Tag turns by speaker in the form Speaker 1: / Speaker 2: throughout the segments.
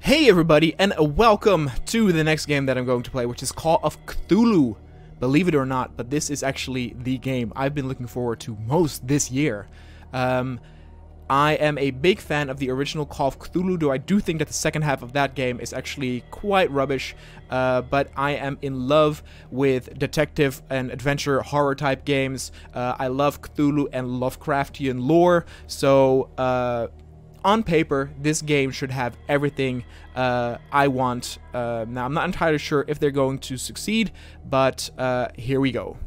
Speaker 1: Hey everybody, and welcome to the next game that I'm going to play, which is Call of Cthulhu. Believe it or not, but this is actually the game I've been looking forward to most this year. I am a big fan of the original Call of Cthulhu, though I do think that the second half of that game is actually quite rubbish. But I am in love with detective and adventure horror type games. I love Cthulhu and Lovecraftian lore, so on paper, this game should have everything I want. Now, I'm not entirely sure if they're going to succeed, but here we go.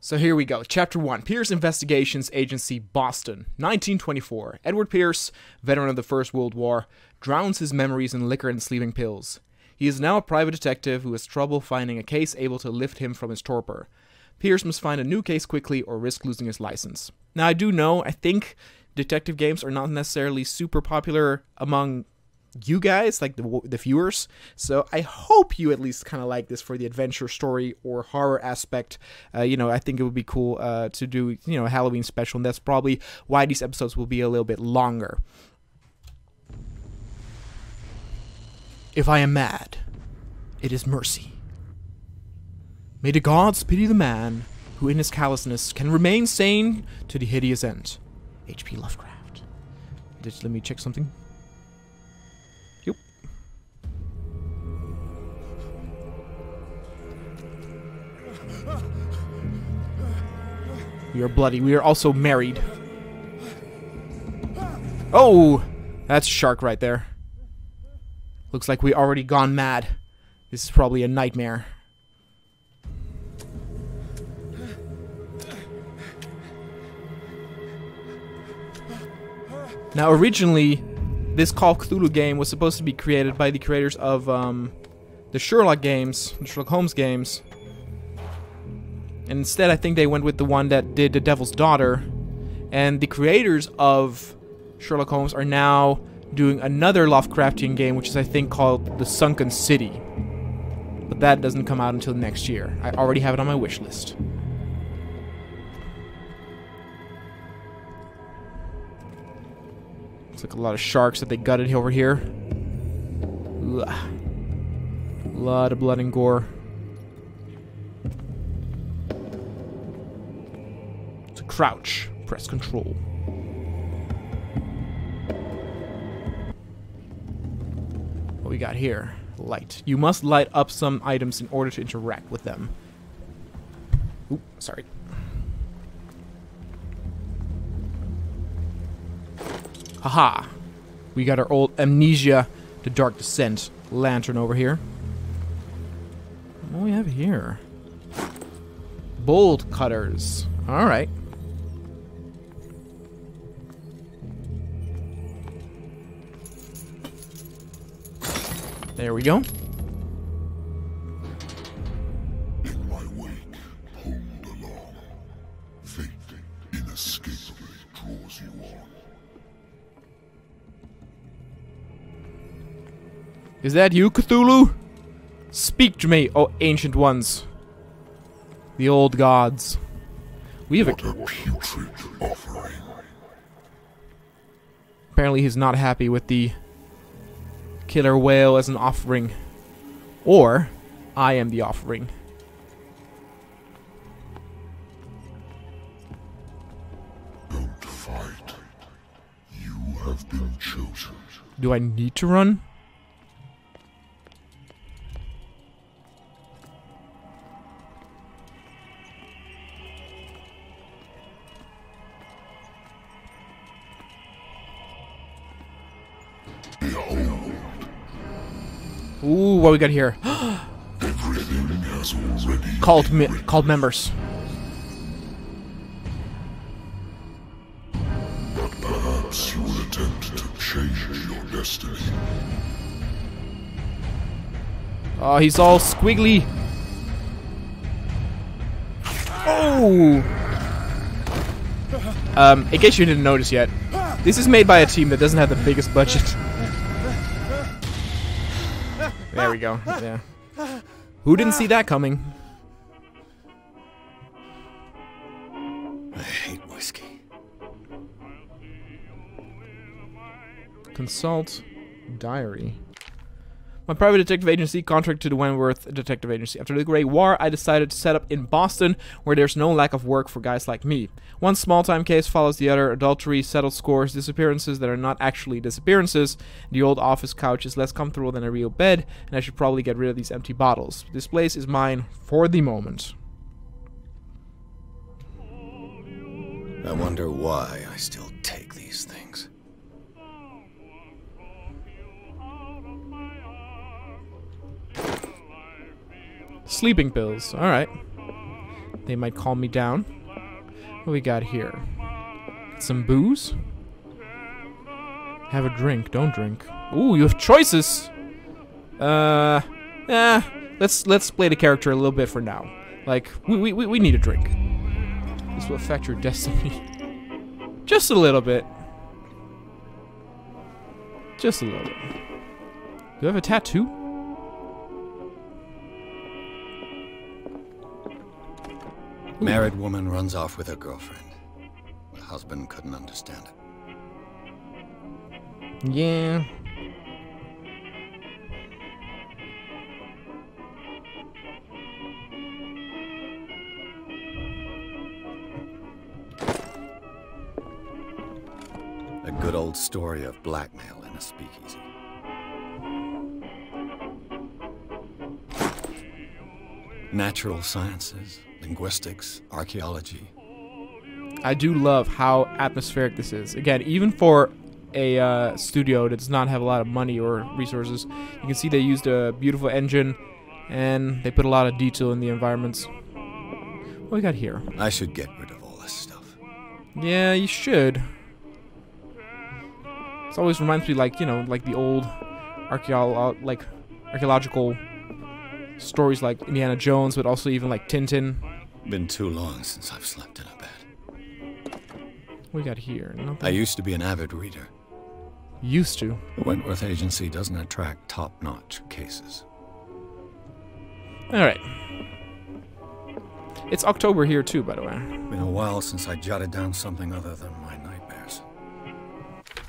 Speaker 1: So here we go. Chapter 1. Pierce Investigations Agency, Boston, 1924. Edward Pierce, veteran of the First World War, drowns his memories in liquor and sleeping pills. He is now a private detective who has trouble finding a case able to lift him from his torpor. Pierce must find a new case quickly or risk losing his license. Now, I think detective games are not necessarily super popular among you guys, like the viewers, so I hope you at least kind of like this for the adventure story or horror aspect. I think it would be cool to do, a Halloween special, and that's probably why these episodes will be a little bit longer. If I am mad, it is mercy. May the gods pity the man who in his callousness can remain sane to the hideous end. H.P. Lovecraft. Let me check something. Yep. We are bloody. We are also married. Oh! That's a shark right there. Looks like we already gone mad. This is probably a nightmare. Now, originally, this Call of Cthulhu game was supposed to be created by the creators of the Sherlock games, the Sherlock Holmes games. And instead, I think they went with the one that did The Devil's Daughter. And the creators of Sherlock Holmes are now doing another Lovecraftian game, which is, I think, called The Sunken City. But that doesn't come out until next year. I already have it on my wish list. Like a lot of sharks that they gutted over here. Ugh. A lot of blood and gore. To crouch, press control. What we got here? Light. You must light up some items in order to interact with them. Oop, sorry. Haha. We got our old Amnesia, the Dark Descent lantern over here. What do we have here? Bolt cutters. Alright. There we go.
Speaker 2: In my wake, pulled along. Fate inescapably draws you on.
Speaker 1: Is that you, Cthulhu? Speak to me, oh ancient ones. The old gods. We have
Speaker 2: a putrid offering.
Speaker 1: Apparently he's not happy with the killer whale as an offering. Or, I am the offering.
Speaker 2: Don't fight. You have been chosen.
Speaker 1: Do I need to run? Ooh, what we got here?
Speaker 2: Everything has already
Speaker 1: Called members.
Speaker 2: But perhaps you will attempt to change your destiny.
Speaker 1: Oh, he's all squiggly. Oh! In case you didn't notice yet, this is made by a team that doesn't have the biggest budget. There we go. Yeah. Who didn't see that coming?
Speaker 3: I hate whiskey.
Speaker 1: Consult. Diary. My private detective agency contracted to the Wentworth Detective Agency. After the Great War, I decided to set up in Boston, where there's no lack of work for guys like me. One small-time case follows the other: adultery, settled scores, disappearances that are not actually disappearances. The old office couch is less comfortable than a real bed, and I should probably get rid of these empty bottles. This place is mine for the moment.
Speaker 3: I wonder why I still take these things.
Speaker 1: Sleeping pills. Alright. They might calm me down. What do we got here? Some booze? Have a drink. Don't drink. Ooh, you have choices! Let's play the character a little bit for now. Like, we need a drink. This will affect your destiny. Just a little bit. Just a little bit. Do I have a tattoo?
Speaker 3: Married woman runs off with her girlfriend. The husband couldn't understand it.
Speaker 1: Yeah.
Speaker 3: A good old story of blackmail in a speakeasy. Natural sciences, linguistics, archaeology.
Speaker 1: I do love how atmospheric this is. Again, even for a studio that does not have a lot of money or resources, you can see they used a beautiful engine and they put a lot of detail in the environments. What do we got here?
Speaker 3: I should get rid of all this stuff.
Speaker 1: Yeah, you should. It always reminds me, like, you know, like the old archaeological stories like Indiana Jones, but also even like Tintin.
Speaker 3: Been too long since I've slept in a bed.
Speaker 1: What we got here? Nothing.
Speaker 3: I used to be an avid reader.
Speaker 1: Used to.
Speaker 3: The Wentworth Agency doesn't attract top-notch cases.
Speaker 1: Alright. It's October here too, by the way.
Speaker 3: Been a while since I jotted down something other than my nightmares.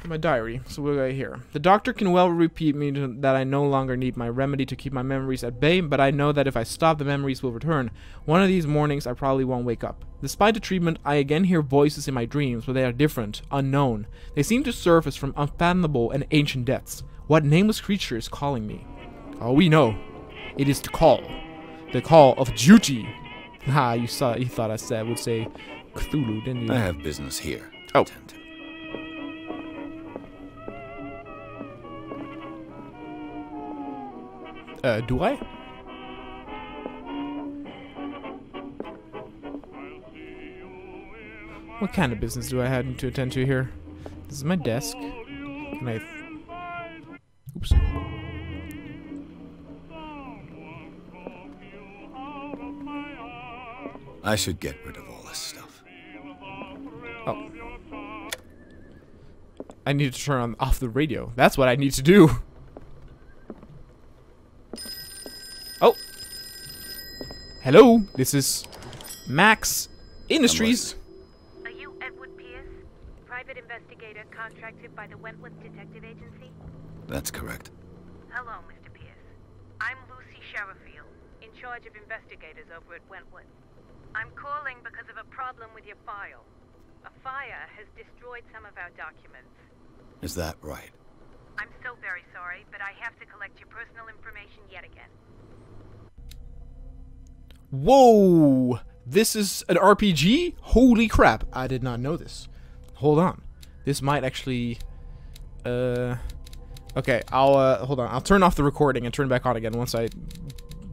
Speaker 1: My diary. So what do I here? The doctor can well repeat me that I no longer need my remedy to keep my memories at bay, but I know that if I stop, the memories will return. One of these mornings, I probably won't wake up. Despite the treatment, I again hear voices in my dreams, but they are different, unknown. They seem to surface from unfathomable and ancient depths. What nameless creature is calling me? Oh, we know. It is the call. The call of duty. Ha, you thought I would say Cthulhu, didn't you?
Speaker 3: I have business here to attend to.
Speaker 1: Do I? What kind of business do I have to attend to here? This is my desk. Can I... Oops.
Speaker 3: I should get rid of all this stuff.
Speaker 1: Oh. I need to turn off the radio. That's what I need to do. Oh. Hello, this is Max Industries.
Speaker 4: Are you Edward Pierce, private investigator contracted by the Wentworth Detective Agency?
Speaker 3: That's correct.
Speaker 4: Hello, Mr. Pierce. I'm Lucy Sherifield, in charge of investigators over at Wentworth. I'm calling because of a problem with your file. A fire has destroyed some of our documents.
Speaker 3: Is that right?
Speaker 4: I'm so very sorry, but I have to collect your personal information yet again.
Speaker 1: Whoa! This is an RPG? Holy crap, I did not know this. Hold on. This might actually... Okay, hold on. I'll turn off the recording and turn back on again once I've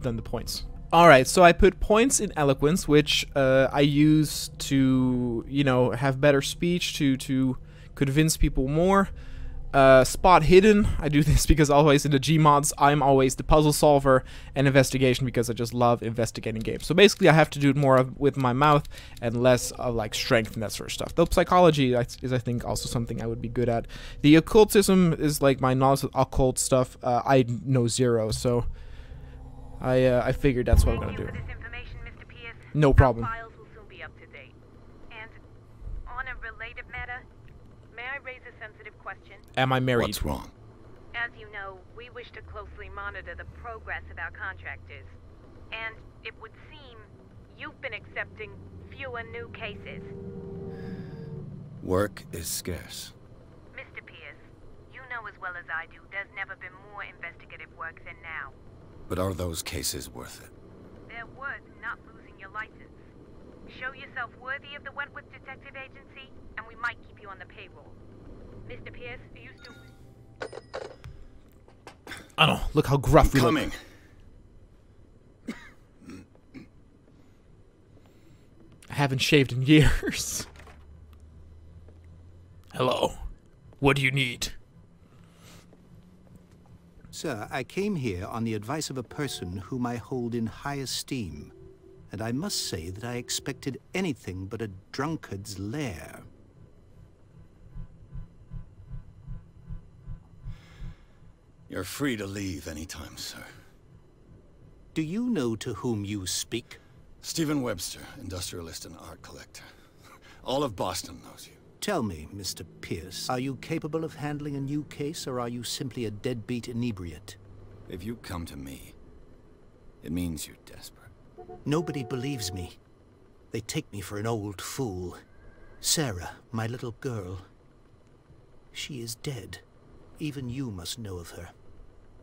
Speaker 1: done the points. Alright, so I put points in eloquence, which I use to, you know, have better speech, to convince people more. Spot hidden, I do this because always in the Gmods, I'm always the puzzle solver, and investigation because I just love investigating games. So basically I have to do it more with my mouth and less of like strength and that sort of stuff. Though psychology is I think also something I would be good at. The occultism is like my knowledge of occult stuff. I know zero, so I figured that's what I'm gonna do.
Speaker 4: Thank you for this information, Mr. Pierce.
Speaker 1: No problem.
Speaker 4: Our files will soon be up to date. And on a related matter, may I raise a sensitive question?
Speaker 1: Am I married?
Speaker 3: What's wrong?
Speaker 4: As wish to closely monitor the progress of our contractors. And it would seem you've been accepting fewer new cases.
Speaker 3: Work is scarce.
Speaker 4: Mr. Pierce, you know as well as I do, there's never been more investigative work than now.
Speaker 3: But are those cases worth it?
Speaker 4: They're worth not losing your license. Show yourself worthy of the Wentworth Detective Agency, and we might keep you on the payroll. Mr. Pierce, are you still...
Speaker 1: I don't know. Look how gruff we look.
Speaker 3: Coming.
Speaker 1: I haven't shaved in years. Hello. What do you need?
Speaker 5: Sir, I came here on the advice of a person whom I hold in high esteem, and I must say that I expected anything but a drunkard's lair.
Speaker 3: You're free to leave anytime, sir.
Speaker 5: Do you know to whom you speak?
Speaker 3: Stephen Webster, industrialist and art collector. All of Boston knows you.
Speaker 5: Tell me, Mr. Pierce, are you capable of handling a new case, or are you simply a deadbeat inebriate?
Speaker 3: If you come to me, it means you're desperate.
Speaker 5: Nobody believes me. They take me for an old fool. Sarah, my little girl, she is dead. Even you must know of her.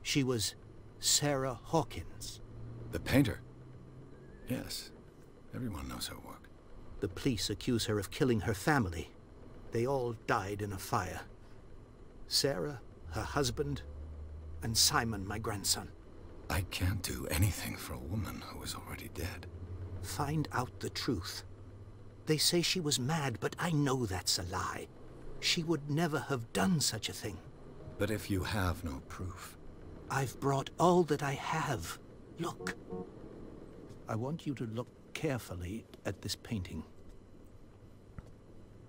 Speaker 5: She was Sarah Hawkins.
Speaker 3: The painter? Yes. Everyone knows her work.
Speaker 5: The police accuse her of killing her family. They all died in a fire. Sarah, her husband, and Simon, my grandson.
Speaker 3: I can't do anything for a woman who is already dead.
Speaker 5: Find out the truth. They say she was mad, but I know that's a lie. She would never have done such a thing.
Speaker 3: But if you have no proof...
Speaker 5: I've brought all that I have. Look. I want you to look carefully at this painting.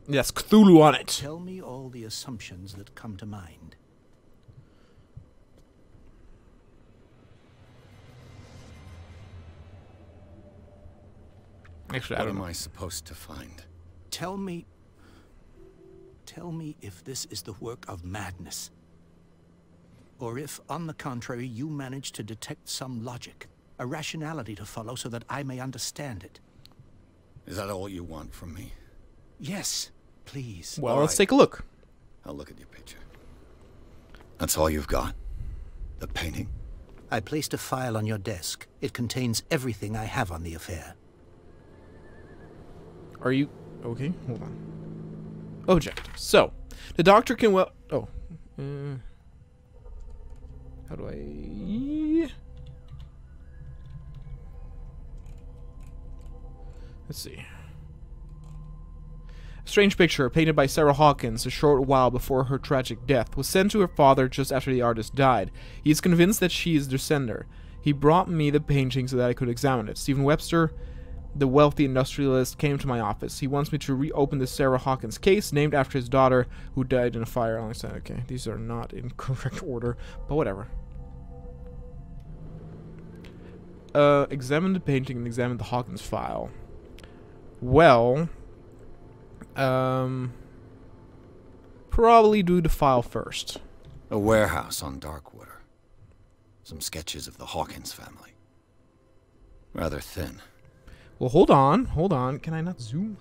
Speaker 1: Yes, Cthulhu on it.
Speaker 5: Tell me all the assumptions that come to mind.
Speaker 1: Actually, I
Speaker 3: What
Speaker 1: don't
Speaker 3: am
Speaker 1: know.
Speaker 3: I supposed to find?
Speaker 5: Tell me if this is the work of madness. Or if, on the contrary, you manage to detect some logic, a rationality to follow so that I may understand it.
Speaker 3: Is that all you want from me?
Speaker 5: Yes, please.
Speaker 1: Well,
Speaker 3: All
Speaker 1: let's
Speaker 3: right.
Speaker 1: take a look.
Speaker 3: I'll look at your picture. That's all you've got? The painting?
Speaker 5: I placed a file on your desk. It contains everything I have on the affair.
Speaker 1: Are you... Okay, hold on. Object. So, the doctor can well... Oh. How do I... Let's see. A strange picture, painted by Sarah Hawkins a short while before her tragic death, was sent to her father just after the artist died. He is convinced that she is the sender. He brought me the painting so that I could examine it. Stephen Webster, the wealthy industrialist, came to my office. He wants me to reopen the Sarah Hawkins case, named after his daughter, who died in a fire alongside. Okay, these are not in correct order, but whatever. Examine the painting and examine the Hawkins file. Well, probably do the file first.
Speaker 3: A warehouse on Darkwater. Some sketches of the Hawkins family. Rather thin.
Speaker 1: Well, hold on. Can I not zoom?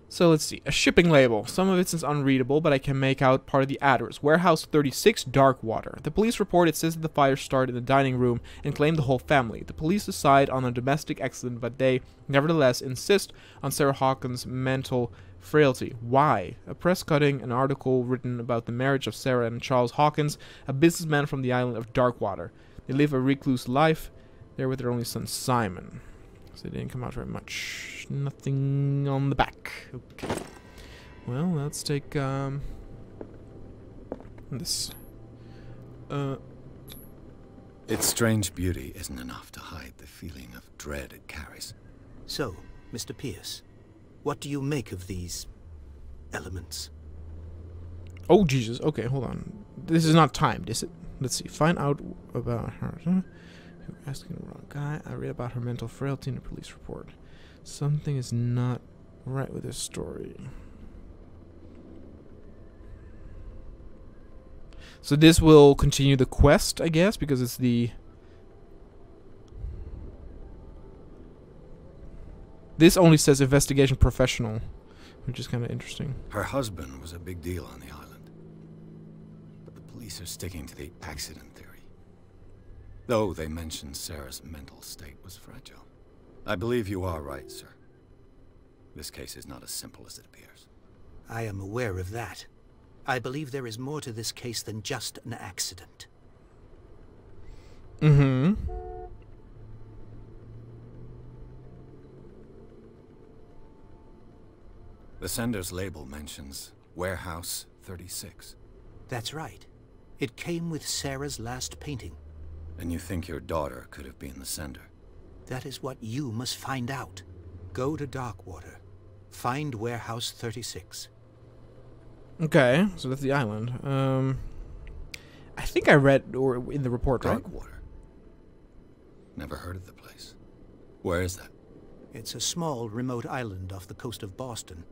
Speaker 1: So let's see. A shipping label. Some of it is unreadable, but I can make out part of the address. Warehouse 36, Darkwater. The police report, it says that the fire started in the dining room and claimed the whole family. The police decide on a domestic accident, but they, nevertheless, insist on Sarah Hawkins' mental frailty. Why? A press cutting, an article written about the marriage of Sarah and Charles Hawkins, a businessman from the island of Darkwater. They live a recluse life there with their only son, Simon. So they didn't come out very much. Nothing on the back. Okay. Well, let's take this.
Speaker 3: Its strange beauty isn't enough to hide the feeling of dread it carries.
Speaker 5: So, Mr. Pierce, what do you make of these elements?
Speaker 1: Oh, Jesus. Okay, hold on. This is not timed, is it? Let's see. Find out about her. You're asking the wrong guy. I read about her mental frailty in a police report. Something is not right with this story. So this will continue the quest, I guess, because it's the... This only says investigation professional, which is kind of interesting.
Speaker 3: Her husband was a big deal on the island. But the police are sticking to the accident theory. Though they mentioned Sarah's mental state was fragile. I believe you are right, sir. This case is not as simple as it appears.
Speaker 5: I am aware of that. I believe there is more to this case than just an accident.
Speaker 1: Mm-hmm.
Speaker 3: The sender's label mentions Warehouse 36.
Speaker 5: That's right. It came with Sarah's last painting.
Speaker 3: And you think your daughter could have been the sender?
Speaker 5: That is what you must find out. Go to Darkwater. Find Warehouse 36.
Speaker 1: Okay, so that's the island. I think I read or in the report, right?
Speaker 3: Darkwater? Never heard of the place. Where is that?
Speaker 5: It's a small, remote island off the coast of Boston.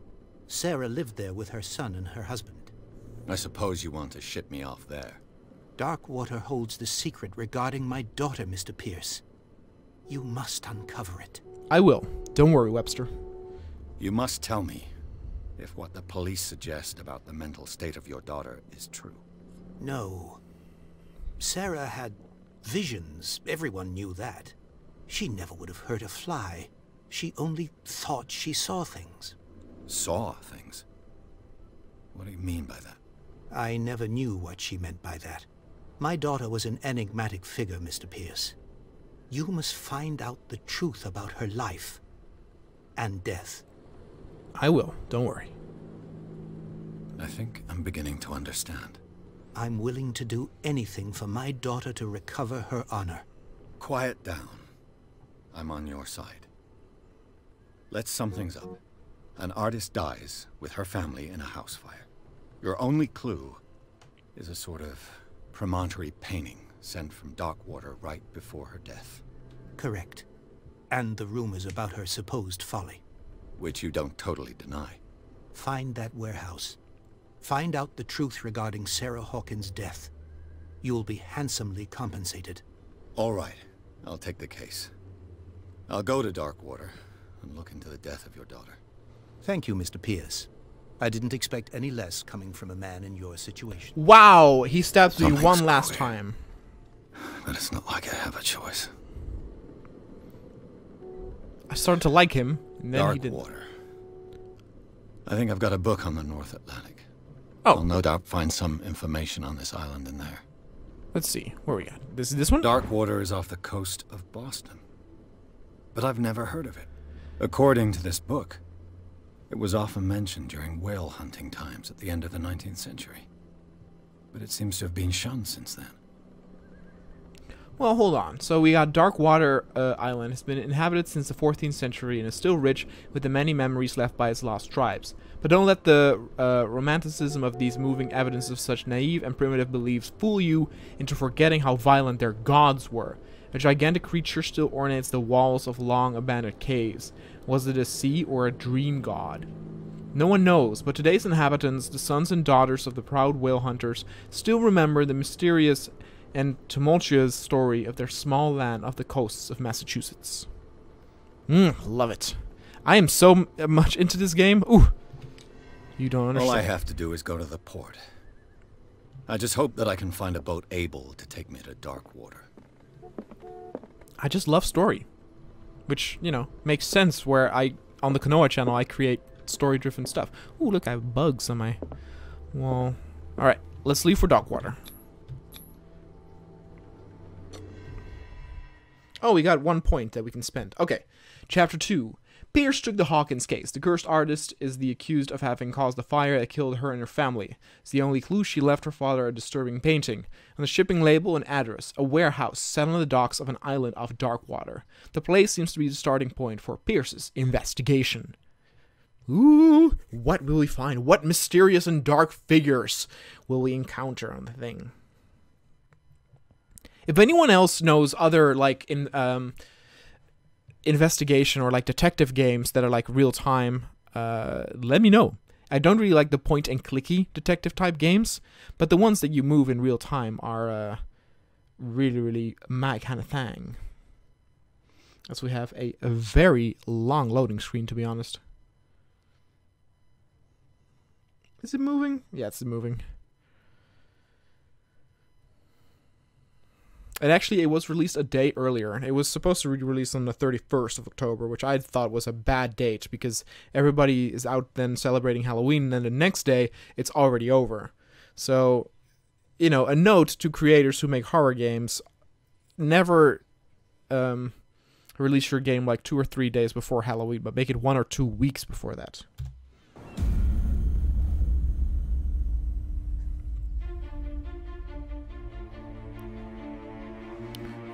Speaker 5: Sarah lived there with her son and her husband.
Speaker 3: I suppose you want to ship me off there.
Speaker 5: Darkwater holds the secret regarding my daughter, Mr. Pierce. You must uncover it.
Speaker 1: I will. Don't worry, Webster.
Speaker 3: You must tell me if what the police suggest about the mental state of your daughter is true.
Speaker 5: No. Sarah had visions. Everyone knew that. She never would have hurt a fly. She only thought she saw things.
Speaker 3: Saw things? What do you mean by that?
Speaker 5: I never knew what she meant by that. My daughter was an enigmatic figure, Mr. Pierce. You must find out the truth about her life and death.
Speaker 1: I will. Don't worry.
Speaker 3: I think I'm beginning to understand.
Speaker 5: I'm willing to do anything for my daughter to recover her honor.
Speaker 3: Quiet down. I'm on your side. Let's sum things up. An artist dies with her family in a house fire. Your only clue is a sort of promontory painting sent from Darkwater right before her death.
Speaker 5: Correct. And the rumors about her supposed folly.
Speaker 3: Which you don't totally deny.
Speaker 5: Find that warehouse. Find out the truth regarding Sarah Hawkins' death. You'll be handsomely compensated.
Speaker 3: All right. I'll take the case. I'll go to Darkwater and look into the death of your daughter.
Speaker 5: Thank you, Mr. Pierce. I didn't expect any less coming from a man in your situation.
Speaker 1: Wow, he stabs me
Speaker 3: Something's
Speaker 1: one last
Speaker 3: queer.
Speaker 1: time.
Speaker 3: But it's not like I have a choice.
Speaker 1: I started to like him, and then he didn't.
Speaker 3: Darkwater. I think I've got a book on the North Atlantic.
Speaker 1: Oh.
Speaker 3: I'll no doubt find some information on this island in there.
Speaker 1: Let's see. Where we got? This one?
Speaker 3: Darkwater is off the coast of Boston. But I've never heard of it. According to this book, it was often mentioned during whale hunting times at the end of the 19th century. But it seems to have been shunned since then.
Speaker 1: Well, hold on. So we got Darkwater Island has been inhabited since the 14th century and is still rich with the many memories left by its lost tribes. But don't let the romanticism of these moving evidence of such naive and primitive beliefs fool you into forgetting how violent their gods were. A gigantic creature still ornates the walls of long abandoned caves. Was it a sea or a dream god? No one knows, but today's inhabitants, the sons and daughters of the proud whale hunters, still remember the mysterious and tumultuous story of their small land off the coasts of Massachusetts. Love it. I am so much into this game. Ooh. You don't understand.
Speaker 3: All I have to do is go to the port. I just hope that I can find a boat able to take me to Darkwater.
Speaker 1: I just love story. Which, you know, makes sense where on the Konoha channel, I create story-driven stuff. Ooh, look, I have bugs on my wall. Alright, let's leave for Darkwater. Oh, we got 1 point that we can spend. Okay, Chapter 2. Pierce took the Hawkins case. The cursed artist is the accused of having caused the fire that killed her and her family. It's the only clue she left her father a disturbing painting. On the shipping label, an address, a warehouse set on the docks of an island off Darkwater. The place seems to be the starting point for Pierce's investigation. Ooh, what will we find? What mysterious and dark figures will we encounter on the thing? If anyone else knows other, like, investigation or, like, detective games that are, like, real-time, let me know. I don't really like the point-and-clicky detective-type games, but the ones that you move in real time are really, really my kind of thing. As we have a very long loading screen, to be honest. Is it moving? Yeah, it's moving. And actually, it was released a day earlier. It was supposed to be released on the 31st of October, which I thought was a bad date because everybody is out then celebrating Halloween, and then the next day, it's already over. So, you know, a note to creators who make horror games, never release your game like 2 or 3 days before Halloween, but make it 1 or 2 weeks before that.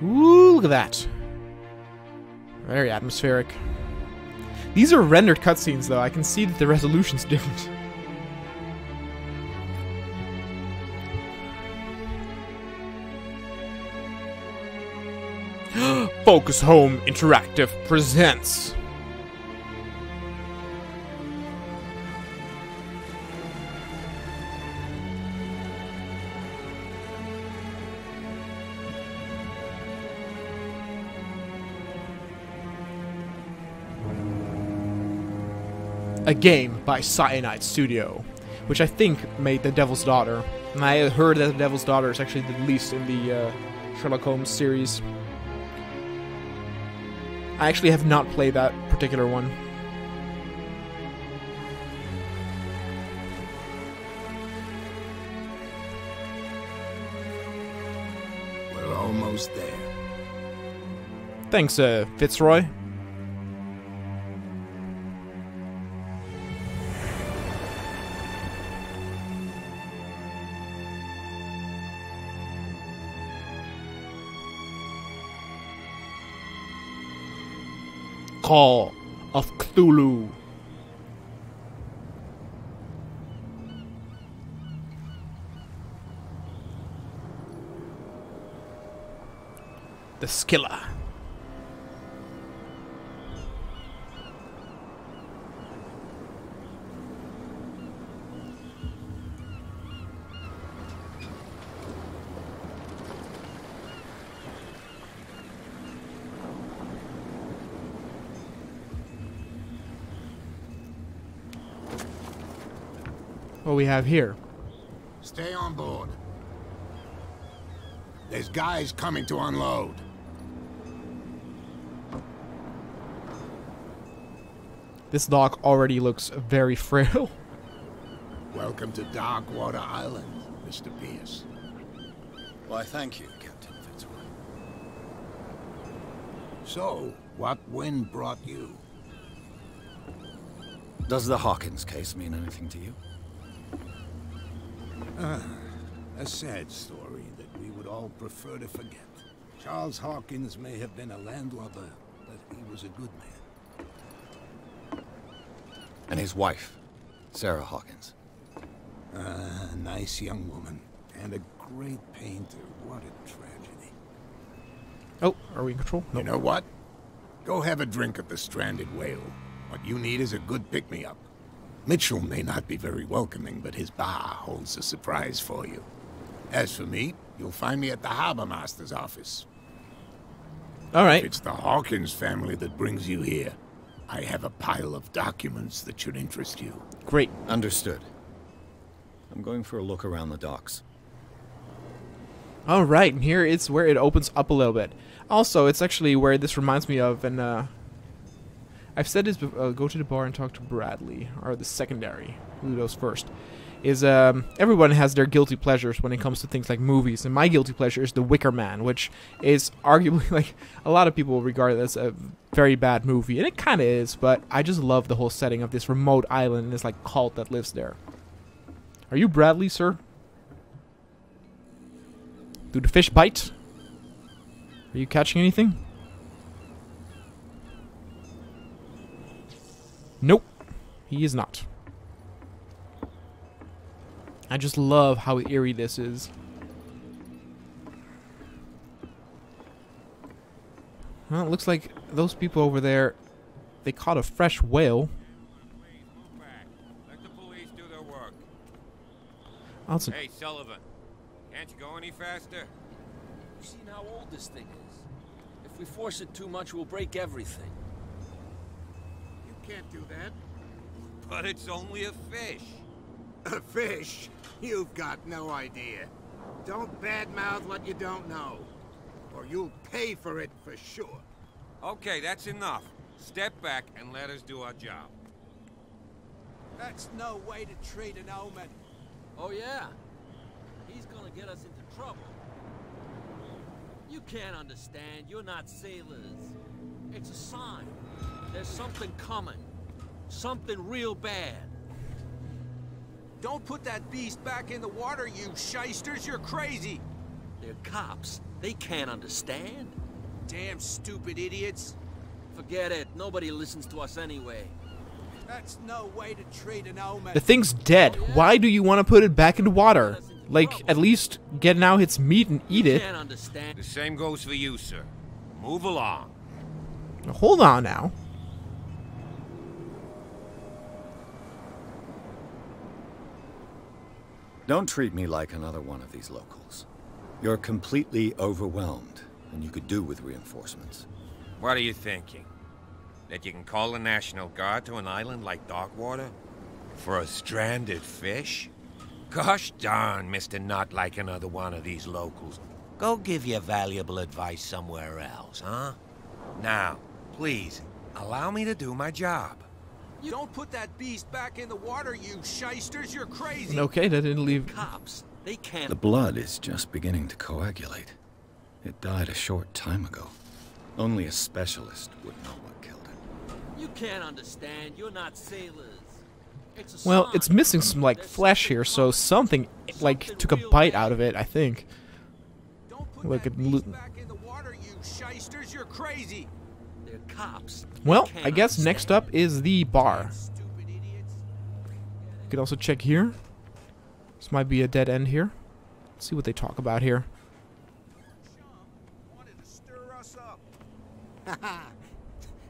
Speaker 1: Ooh, look at that. Very atmospheric. These are rendered cutscenes, though. I can see that the resolution's different. Focus Home Interactive presents... a game by Cyanide Studio, which I think made The Devil's Daughter. And I heard that The Devil's Daughter is actually the least in the Sherlock Holmes series. I actually have not played that particular one.
Speaker 6: We're almost there.
Speaker 1: Thanks, Fitzroy. Call of Cthulhu. The Skilla. What we have here?
Speaker 6: Stay on board. There's guys coming to unload.
Speaker 1: This dock already looks very frail.
Speaker 6: Welcome to Darkwater Island, Mr. Pierce.
Speaker 3: Why, thank you, Captain Fitzroy.
Speaker 6: So, what wind brought you?
Speaker 3: Does the Hawkins case mean anything to you?
Speaker 6: A sad story that we would all prefer to forget. Charles Hawkins may have been a landlubber, but he was a good man.
Speaker 3: And his wife, Sarah Hawkins.
Speaker 6: A nice young woman, and a great painter. What a tragedy.
Speaker 1: Oh, are we in control?
Speaker 6: You know what? Go have a drink at the Stranded Whale. What you need is a good pick-me-up. Mitchell may not be very welcoming, but his bar holds a surprise for you. As for me, you'll find me at the Harbor Master's office.
Speaker 1: All right.
Speaker 6: If it's the Hawkins family that brings you here, I have a pile of documents that should interest you.
Speaker 1: Great.
Speaker 3: Understood. I'm going for a look around the docks.
Speaker 1: All right, and here it's where it opens up a little bit. Also, it's actually where this reminds me of, and I've said this before, go to the bar and talk to Bradley, or the secondary, who goes first, is everyone has their guilty pleasures when it comes to things like movies, and my guilty pleasure is The Wicker Man, which is arguably, like, a lot of people regard it as a very bad movie, and it kind of is, but I just love the whole setting of this remote island and this, like, cult that lives there. Are you Bradley, sir? Do the fish bite? Are you catching anything? Nope, he is not. I just love how eerie this is. Well, it looks like those people over there, they caught a fresh whale. Also,
Speaker 7: Hey, Sullivan. Can't you go any faster?
Speaker 8: You've seen how old this thing is. If we force it too much, we'll break everything.
Speaker 6: You can't do that.
Speaker 7: But it's only a fish.
Speaker 6: A fish? You've got no idea. Don't badmouth what you don't know, or you'll pay for it for sure.
Speaker 7: Okay, that's enough. Step back and let us do our job.
Speaker 9: That's no way to treat an omen.
Speaker 8: Oh yeah? He's gonna get us into trouble. You can't understand. You're not sailors. It's a sign. There's something coming. Something real bad.
Speaker 9: Don't put that beast back in the water, you shysters. You're crazy.
Speaker 8: They're cops. They can't understand.
Speaker 9: Damn stupid idiots.
Speaker 8: Forget it. Nobody listens to us anyway.
Speaker 9: That's no way to treat an omen.
Speaker 1: the thing's dead. Why do you want to put it back into water? Like, at least get now its meat and eat it.
Speaker 8: Can't understand.
Speaker 7: The same goes for you, sir. Move along.
Speaker 1: Hold on now.
Speaker 3: Don't treat me like another one of these locals. You're completely overwhelmed, and you could do with reinforcements.
Speaker 7: What are you thinking? That you can call the National Guard to an island like Darkwater? For a stranded fish? Gosh darn, Mr. Not like another one of these locals. Go give your valuable advice somewhere else, huh? Now, please, allow me to do my job.
Speaker 9: You don't put that beast back in the water, you shysters. You're crazy.
Speaker 1: Okay, that didn't leave.
Speaker 8: Cops. They can't.
Speaker 3: The blood is just beginning to coagulate. It died a short time ago. Only a specialist would know what killed it.
Speaker 8: You can't understand. You're not sailors. It's a
Speaker 1: Well,
Speaker 8: sign.
Speaker 1: it's missing some, like, flesh here, so something, like, took a bite out of it, I think.
Speaker 9: Don't put
Speaker 1: Look
Speaker 9: that
Speaker 1: at
Speaker 9: beast back in the water, you shysters. You're crazy.
Speaker 8: They're cops.
Speaker 1: Well,
Speaker 8: Can't
Speaker 1: I guess next up is the bar.
Speaker 9: Stupid idiots.
Speaker 1: You could also check here. This might be a dead end here. Let's see what they talk about here.
Speaker 9: Wanted to stir us up.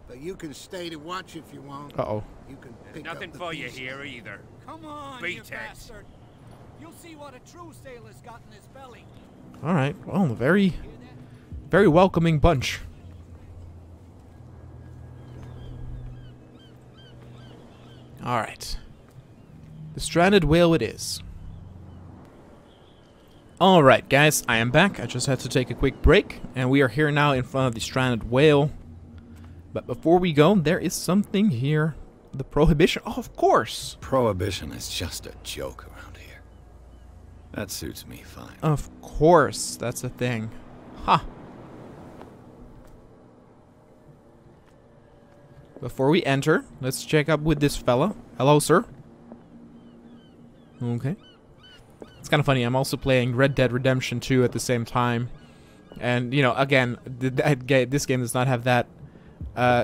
Speaker 6: But you can stay to watch if you want.
Speaker 1: Uh-oh.
Speaker 6: You can
Speaker 7: There's
Speaker 6: pick
Speaker 7: nothing
Speaker 6: up the
Speaker 7: for you
Speaker 6: pieces.
Speaker 7: here either.
Speaker 9: Come on,
Speaker 7: Beat
Speaker 9: you
Speaker 7: it.
Speaker 9: bastard. You'll see what a true sailor's got in his belly.
Speaker 1: Alright, well, very, very welcoming bunch. Alright. The stranded whale it is. Alright, guys, I am back. I just had to take a quick break, and we are here now in front of the stranded whale. But before we go, there is something here. The prohibition. Oh, of course.
Speaker 3: Prohibition is just a joke around here. That suits me fine.
Speaker 1: Of course, that's a thing. Ha. Before we enter, let's check up with this fella. Hello, sir. Okay. It's kind of funny. I'm also playing Red Dead Redemption 2 at the same time. And, you know, again, this game does not have that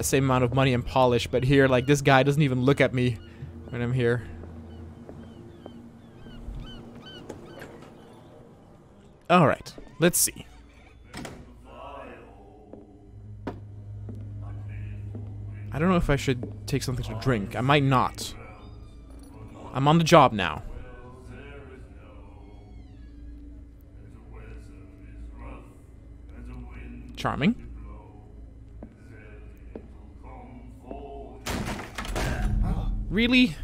Speaker 1: same amount of money and polish. But here, like, this guy doesn't even look at me when I'm here. Alright, let's see. I don't know if I should take something to drink. I might not. I'm on the job now. Charming. Really?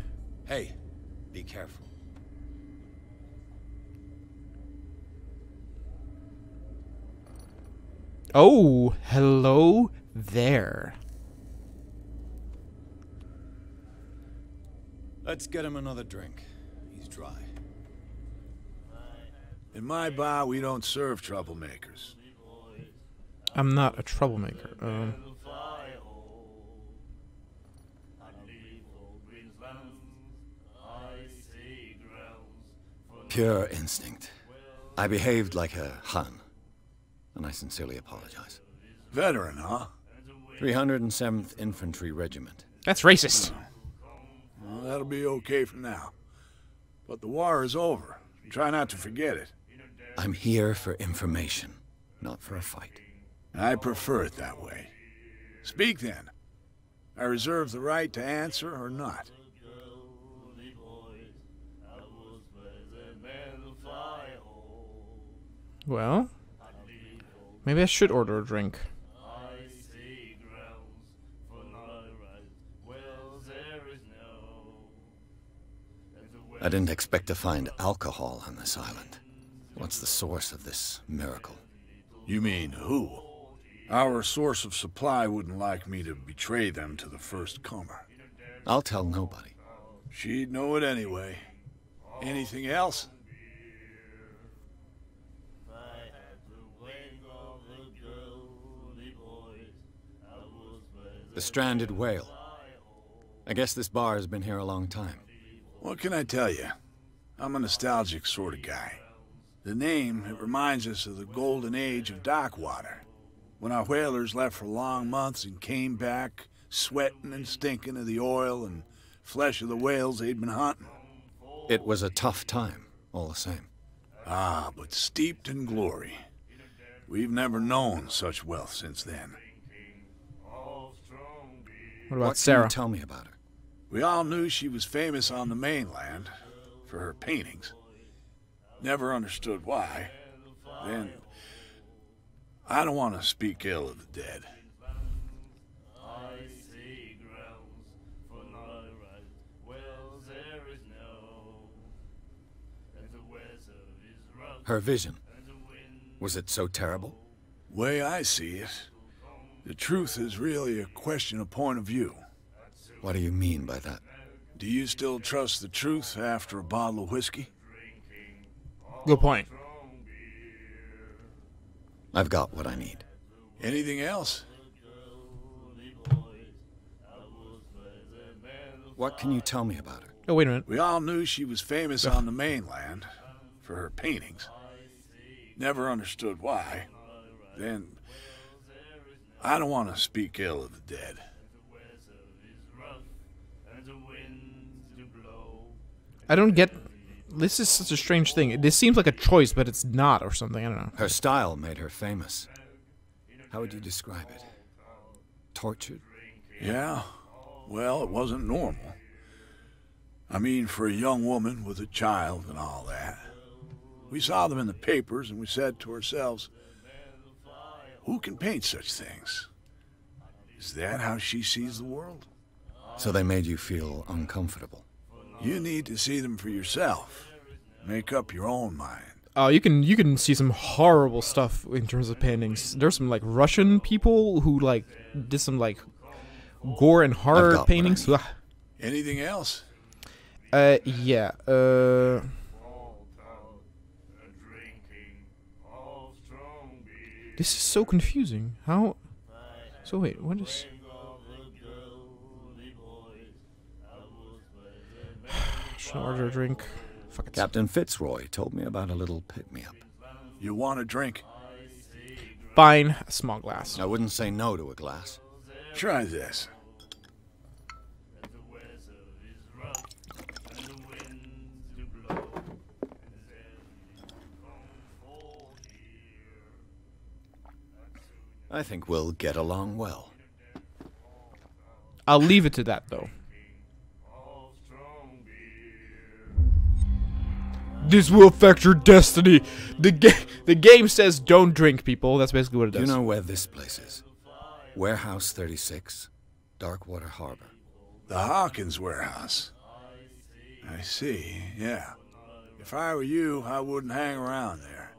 Speaker 3: Hey, be careful.
Speaker 1: Oh, hello there.
Speaker 3: Let's get him another drink. He's dry.
Speaker 10: In my bar, we don't serve troublemakers.
Speaker 1: I'm not a troublemaker.
Speaker 3: Pure instinct. I behaved like a Hun, and I sincerely apologize.
Speaker 10: Veteran, huh?
Speaker 3: 307th Infantry Regiment.
Speaker 1: That's racist.
Speaker 10: Well, that'll be okay for now. But the war is over. Try not to forget it.
Speaker 3: I'm here for information, not for a fight.
Speaker 10: I prefer it that way. Speak then. I reserve the right to answer or not.
Speaker 1: Well, maybe I should order a drink.
Speaker 3: I didn't expect to find alcohol on this island. What's the source of this miracle?
Speaker 10: You mean who? Our source of supply wouldn't like me to betray them to the first comer.
Speaker 3: I'll tell nobody.
Speaker 10: She'd know it anyway. Anything else?
Speaker 3: The stranded whale. I guess this bar has been here a long time.
Speaker 10: What can I tell you? I'm a nostalgic sort of guy. The name, it reminds us of the golden age of Darkwater, when our whalers left for long months and came back sweating and stinking of the oil and flesh of the whales they'd been hunting.
Speaker 3: It was a tough time, all the same.
Speaker 10: Ah, but steeped in glory. We've never known such wealth since then.
Speaker 1: What about
Speaker 3: What
Speaker 1: Sarah?
Speaker 3: can you tell me about her?
Speaker 10: We all knew she was famous on the mainland for her paintings. Never understood why. Then, I don't want to speak ill of the dead.
Speaker 3: Her vision. Was it so terrible?
Speaker 10: Way I see it, the truth is really a question of point of view.
Speaker 3: What do you mean by that?
Speaker 10: Do you still trust the truth after a bottle of whiskey?
Speaker 1: Good point.
Speaker 3: I've got what I need.
Speaker 10: Anything else?
Speaker 3: What can you tell me about her?
Speaker 1: Oh, wait a minute.
Speaker 10: We all knew she was famous on the mainland for her paintings. Never understood why. Then, I don't want to speak ill of the dead.
Speaker 1: I don't get... This is such a strange thing. This seems like a choice, but it's not, or something. I don't know.
Speaker 3: Her style made her famous. How would you describe it? Tortured?
Speaker 10: Yeah, well, it wasn't normal. I mean, for a young woman with a child and all that. We saw them in the papers and we said to ourselves, who can paint such things? Is that how she sees the world?
Speaker 3: So they made you feel uncomfortable.
Speaker 10: You need to see them for yourself. Make up your own mind.
Speaker 1: Oh, you can see some horrible stuff in terms of paintings. There's some like Russian people who like did some like gore and horror paintings.
Speaker 10: Anything else?
Speaker 1: Yeah. This is so confusing. How? So wait, what is? Should I order a drink? Fuck it.
Speaker 3: Captain Fitzroy told me about a little pick-me-up.
Speaker 10: You want a drink?
Speaker 1: Fine, a small glass.
Speaker 3: I wouldn't say no to a glass.
Speaker 10: Try this.
Speaker 3: I think we'll get along well.
Speaker 1: I'll leave it to that, though. This will affect your destiny. The game says don't drink, people. That's basically what it does.
Speaker 3: Do you know where this place is? Warehouse 36, Darkwater Harbor.
Speaker 10: The Hawkins warehouse. I see, yeah. If I were you, I wouldn't hang around there.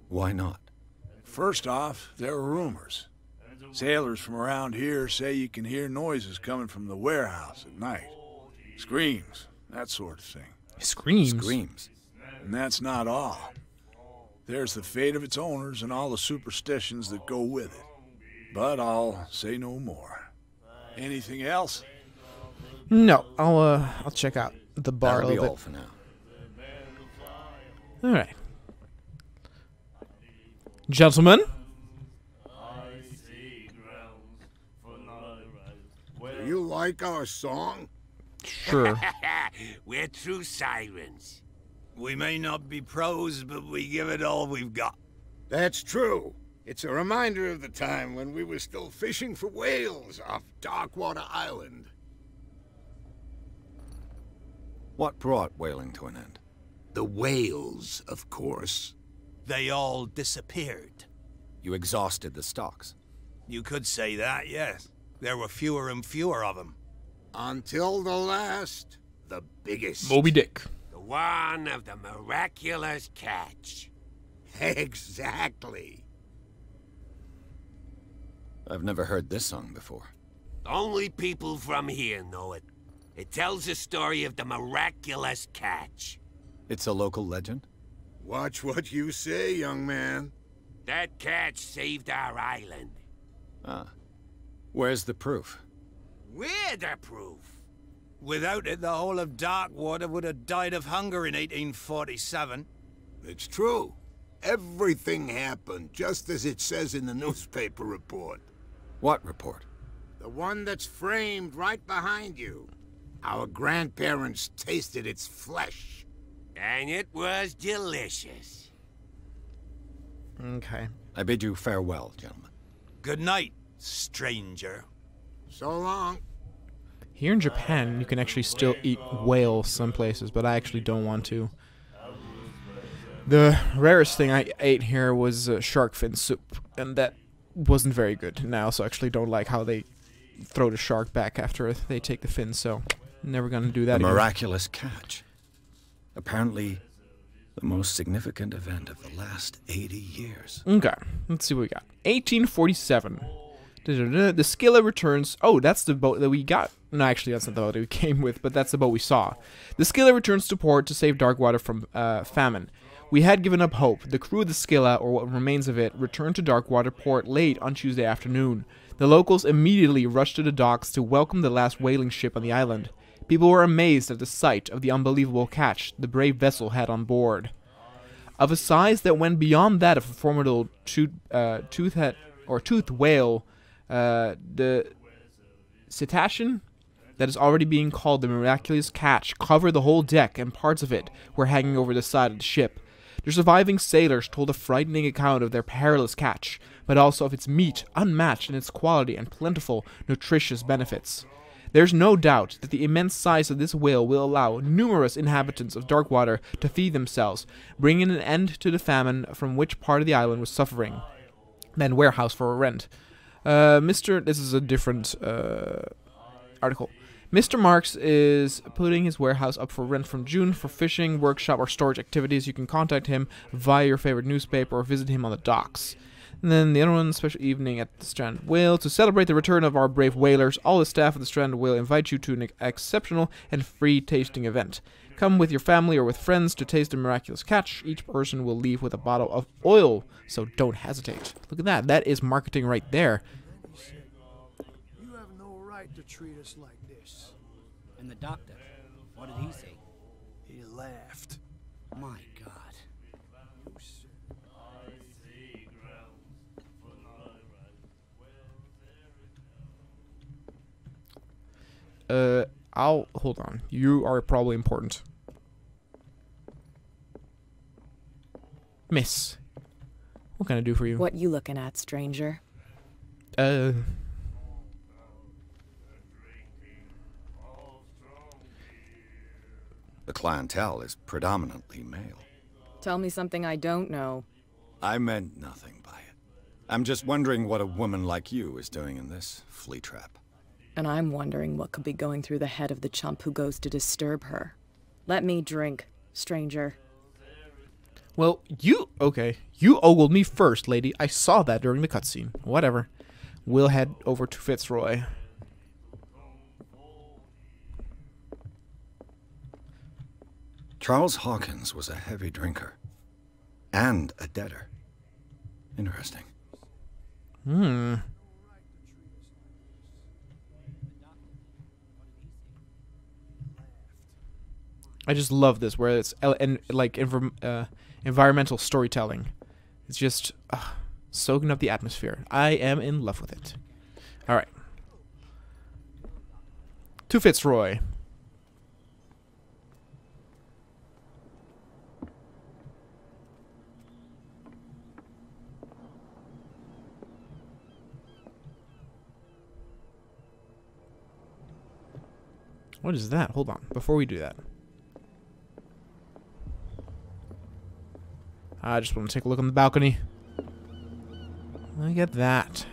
Speaker 3: Why not?
Speaker 10: First off, there are rumors. Sailors from around here say you can hear noises coming from the warehouse at night. Screams, that sort of thing.
Speaker 1: Screams?
Speaker 3: Screams.
Speaker 10: And that's not all. There's the fate of its owners and all the superstitions that go with it. But I'll say no more. Anything else?
Speaker 1: No, I'll check out the bar
Speaker 3: That'll
Speaker 1: a
Speaker 3: be
Speaker 1: little
Speaker 3: all
Speaker 1: bit.
Speaker 3: for now.
Speaker 1: All right, gentlemen.
Speaker 6: Do you like our song?
Speaker 1: Sure.
Speaker 9: We're true sirens.
Speaker 11: We may not be pros, but we give it all we've got.
Speaker 6: That's true. It's a reminder of the time when we were still fishing for whales off Darkwater Island.
Speaker 3: What brought whaling to an end?
Speaker 11: The whales, of course. They all disappeared.
Speaker 3: You exhausted the stocks.
Speaker 11: You could say that, yes. There were fewer and fewer of them.
Speaker 6: Until the last, the biggest.
Speaker 1: Moby Dick.
Speaker 7: The one of the miraculous catch.
Speaker 6: Exactly.
Speaker 3: I've never heard this song before.
Speaker 7: Only people from here know it. It tells the story of the miraculous catch.
Speaker 3: It's a local legend?
Speaker 6: Watch what you say, young man.
Speaker 7: That catch saved our island.
Speaker 3: Ah. Where's the proof?
Speaker 7: We're the proof.
Speaker 11: Without it, the whole of Darkwater would have died of hunger in 1847.
Speaker 6: It's true. Everything happened just as it says in the newspaper report.
Speaker 3: What report?
Speaker 6: The one that's framed right behind you. Our grandparents tasted its flesh.
Speaker 7: And it was delicious.
Speaker 1: Okay.
Speaker 3: I bid you farewell, gentlemen.
Speaker 11: Good night, stranger.
Speaker 6: So long.
Speaker 1: Here in Japan, you can actually still eat whale some places, but I actually don't want to. The rarest thing I ate here was shark fin soup, and that wasn't very good. And I also actually don't like how they throw the shark back after they take the fin, so never gonna do that
Speaker 3: The
Speaker 1: again.
Speaker 3: miraculous catch. Apparently, the most significant event of the last 80 years.
Speaker 1: Okay, let's see what we got. 1847. The Scylla returns. Oh, that's the boat that we got. No, actually, that's not the boat that we came with, but that's the boat we saw. The Scylla returns to port to save Darkwater from famine. We had given up hope. The crew of the Scylla, or what remains of it, returned to Darkwater port late on Tuesday afternoon. The locals immediately rushed to the docks to welcome the last whaling ship on the island. People were amazed at the sight of the unbelievable catch the brave vessel had on board. Of a size that went beyond that of a formidable toothed whale, the cetacean that is already being called the miraculous catch covered the whole deck, and parts of it were hanging over the side of the ship. The surviving sailors told a frightening account of their perilous catch, but also of its meat, unmatched in its quality and plentiful, nutritious benefits. There's no doubt that the immense size of this whale will allow numerous inhabitants of Darkwater to feed themselves, bringing an end to the famine from which part of the island was suffering. Then warehouse for rent. This is a different article. Mr. Marks is putting his warehouse up for rent from June for fishing, workshop, or storage activities. You can contact him via your favorite newspaper or visit him on the docks. And then the other one, special evening at the Stranded Whale. To celebrate the return of our brave whalers, all the staff of the Stranded Whale invite you to an exceptional and free tasting event. Come with your family or with friends to taste the miraculous catch. Each person will leave with a bottle of oil, so don't hesitate. Look at that. That is marketing right there.
Speaker 12: You have no right to treat us like this.
Speaker 13: And the doctor, what did he say?
Speaker 12: He laughed.
Speaker 13: My God.
Speaker 1: Hold on. You are probably important. Miss, what can I do for you?
Speaker 14: What you looking at, stranger?
Speaker 3: The clientele is predominantly male.
Speaker 14: Tell me something I don't know.
Speaker 3: I meant nothing by it. I'm just wondering what a woman like you is doing in this flea trap.
Speaker 14: And I'm wondering what could be going through the head of the chump who goes to disturb her. Let me drink, stranger.
Speaker 1: Well, you ogled me first, lady. I saw that during the cutscene. Whatever. We'll head over to Fitzroy.
Speaker 3: Charles Hawkins was a heavy drinker. And a debtor. Interesting.
Speaker 1: I just love this, where it's environmental storytelling. It's just soaking up the atmosphere. I am in love with it. All right. To Fitzroy. What is that? Hold on. Before we do that. I just want to take a look on the balcony. Look at that.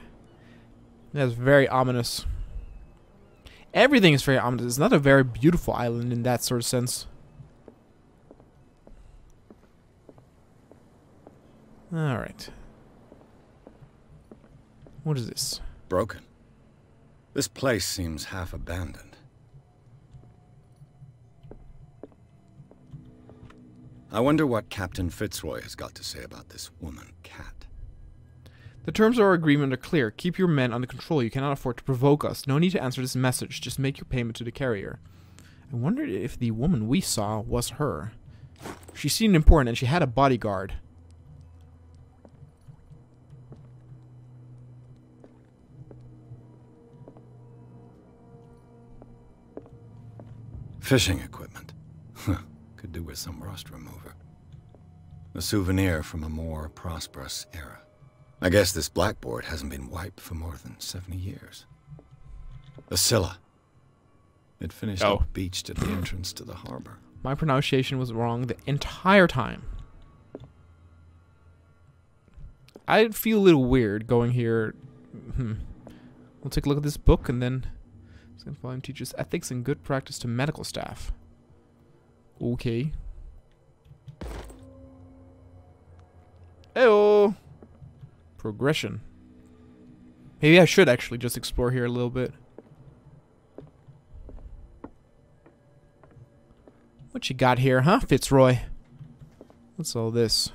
Speaker 1: That's very ominous. Everything is very ominous. It's not a very beautiful island in that sort of sense. Alright. What is this?
Speaker 3: Broken. This place seems half abandoned. I wonder what Captain Fitzroy has got to say about this woman, Cat.
Speaker 1: The terms of our agreement are clear. Keep your men under control. You cannot afford to provoke us. No need to answer this message. Just make your payment to the carrier. I wondered if the woman we saw was her. She seemed important and she had a bodyguard.
Speaker 3: Fishing equipment. Could do with some rust remover. A souvenir from a more prosperous era. I guess this blackboard hasn't been wiped for more than 70 years. The Scylla. It finished up beached at the entrance to the harbor.
Speaker 1: My pronunciation was wrong the entire time. I feel a little weird going here. We'll take a look at this book and then... Second volume teaches ethics and good practice to medical staff. Okay. Heyo! Progression. Maybe I should actually just explore here a little bit. What you got here, huh, Fitzroy? What's all this?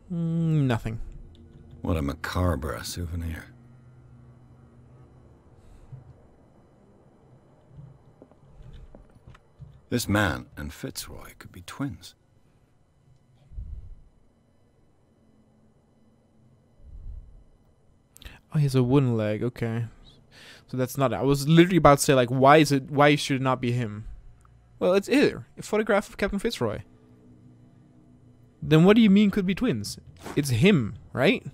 Speaker 1: Nothing.
Speaker 3: What a macabre souvenir. This man and Fitzroy could be twins.
Speaker 1: Oh, he has a wooden leg. Okay. So that's not... I was literally about to say, like, why should it not be him? Well, it's here. A photograph of Captain Fitzroy. Then what do you mean could be twins? It's him, right?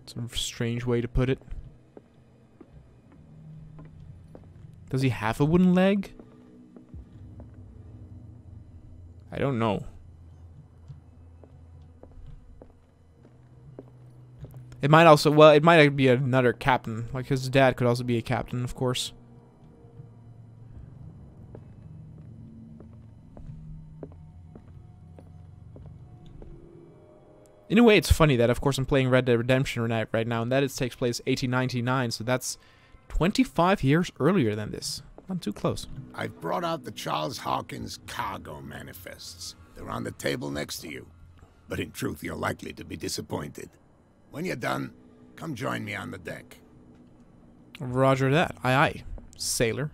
Speaker 1: It's a strange way to put it. Does he have a wooden leg? I don't know. It might also... Well, it might be another captain. Like, his dad could also be a captain, of course. In a way, it's funny that, of course, I'm playing Red Dead Redemption right now, and that it takes place 1899, so that's 25 years earlier than this. Not too close.
Speaker 6: I've brought out the Charles Hawkins cargo manifests. They're on the table next to you. But in truth, you're likely to be disappointed. When you're done, come join me on the deck.
Speaker 1: Roger that. Aye, aye, sailor.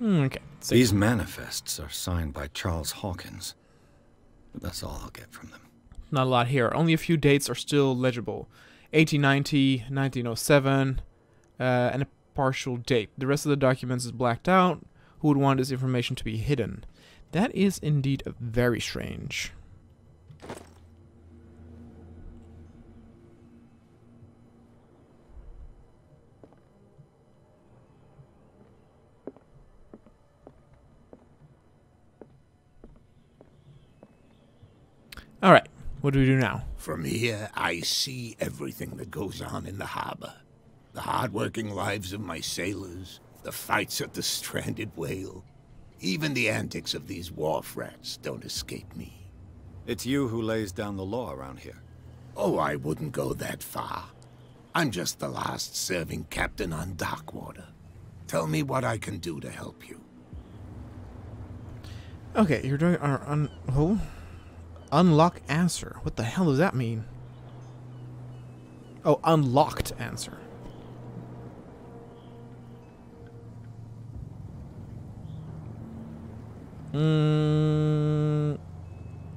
Speaker 1: Okay.
Speaker 3: These manifests are signed by Charles Hawkins. But that's all I'll get from them.
Speaker 1: Not a lot here. Only a few dates are still legible. 1890, 1907, and a partial date. The rest of the documents is blacked out. Who would want this information to be hidden? That is indeed very strange. Alright, what do we do now?
Speaker 6: From here, I see everything that goes on in the harbor. The hard-working lives of my sailors, the fights at the stranded whale. Even the antics of these wharf rats don't escape me.
Speaker 3: It's you who lays down the law around here.
Speaker 6: Oh, I wouldn't go that far. I'm just the last serving captain on Darkwater. Tell me what I can do to help you.
Speaker 1: Okay, you're doing unlock answer. What the hell does that mean? Oh, unlocked answer.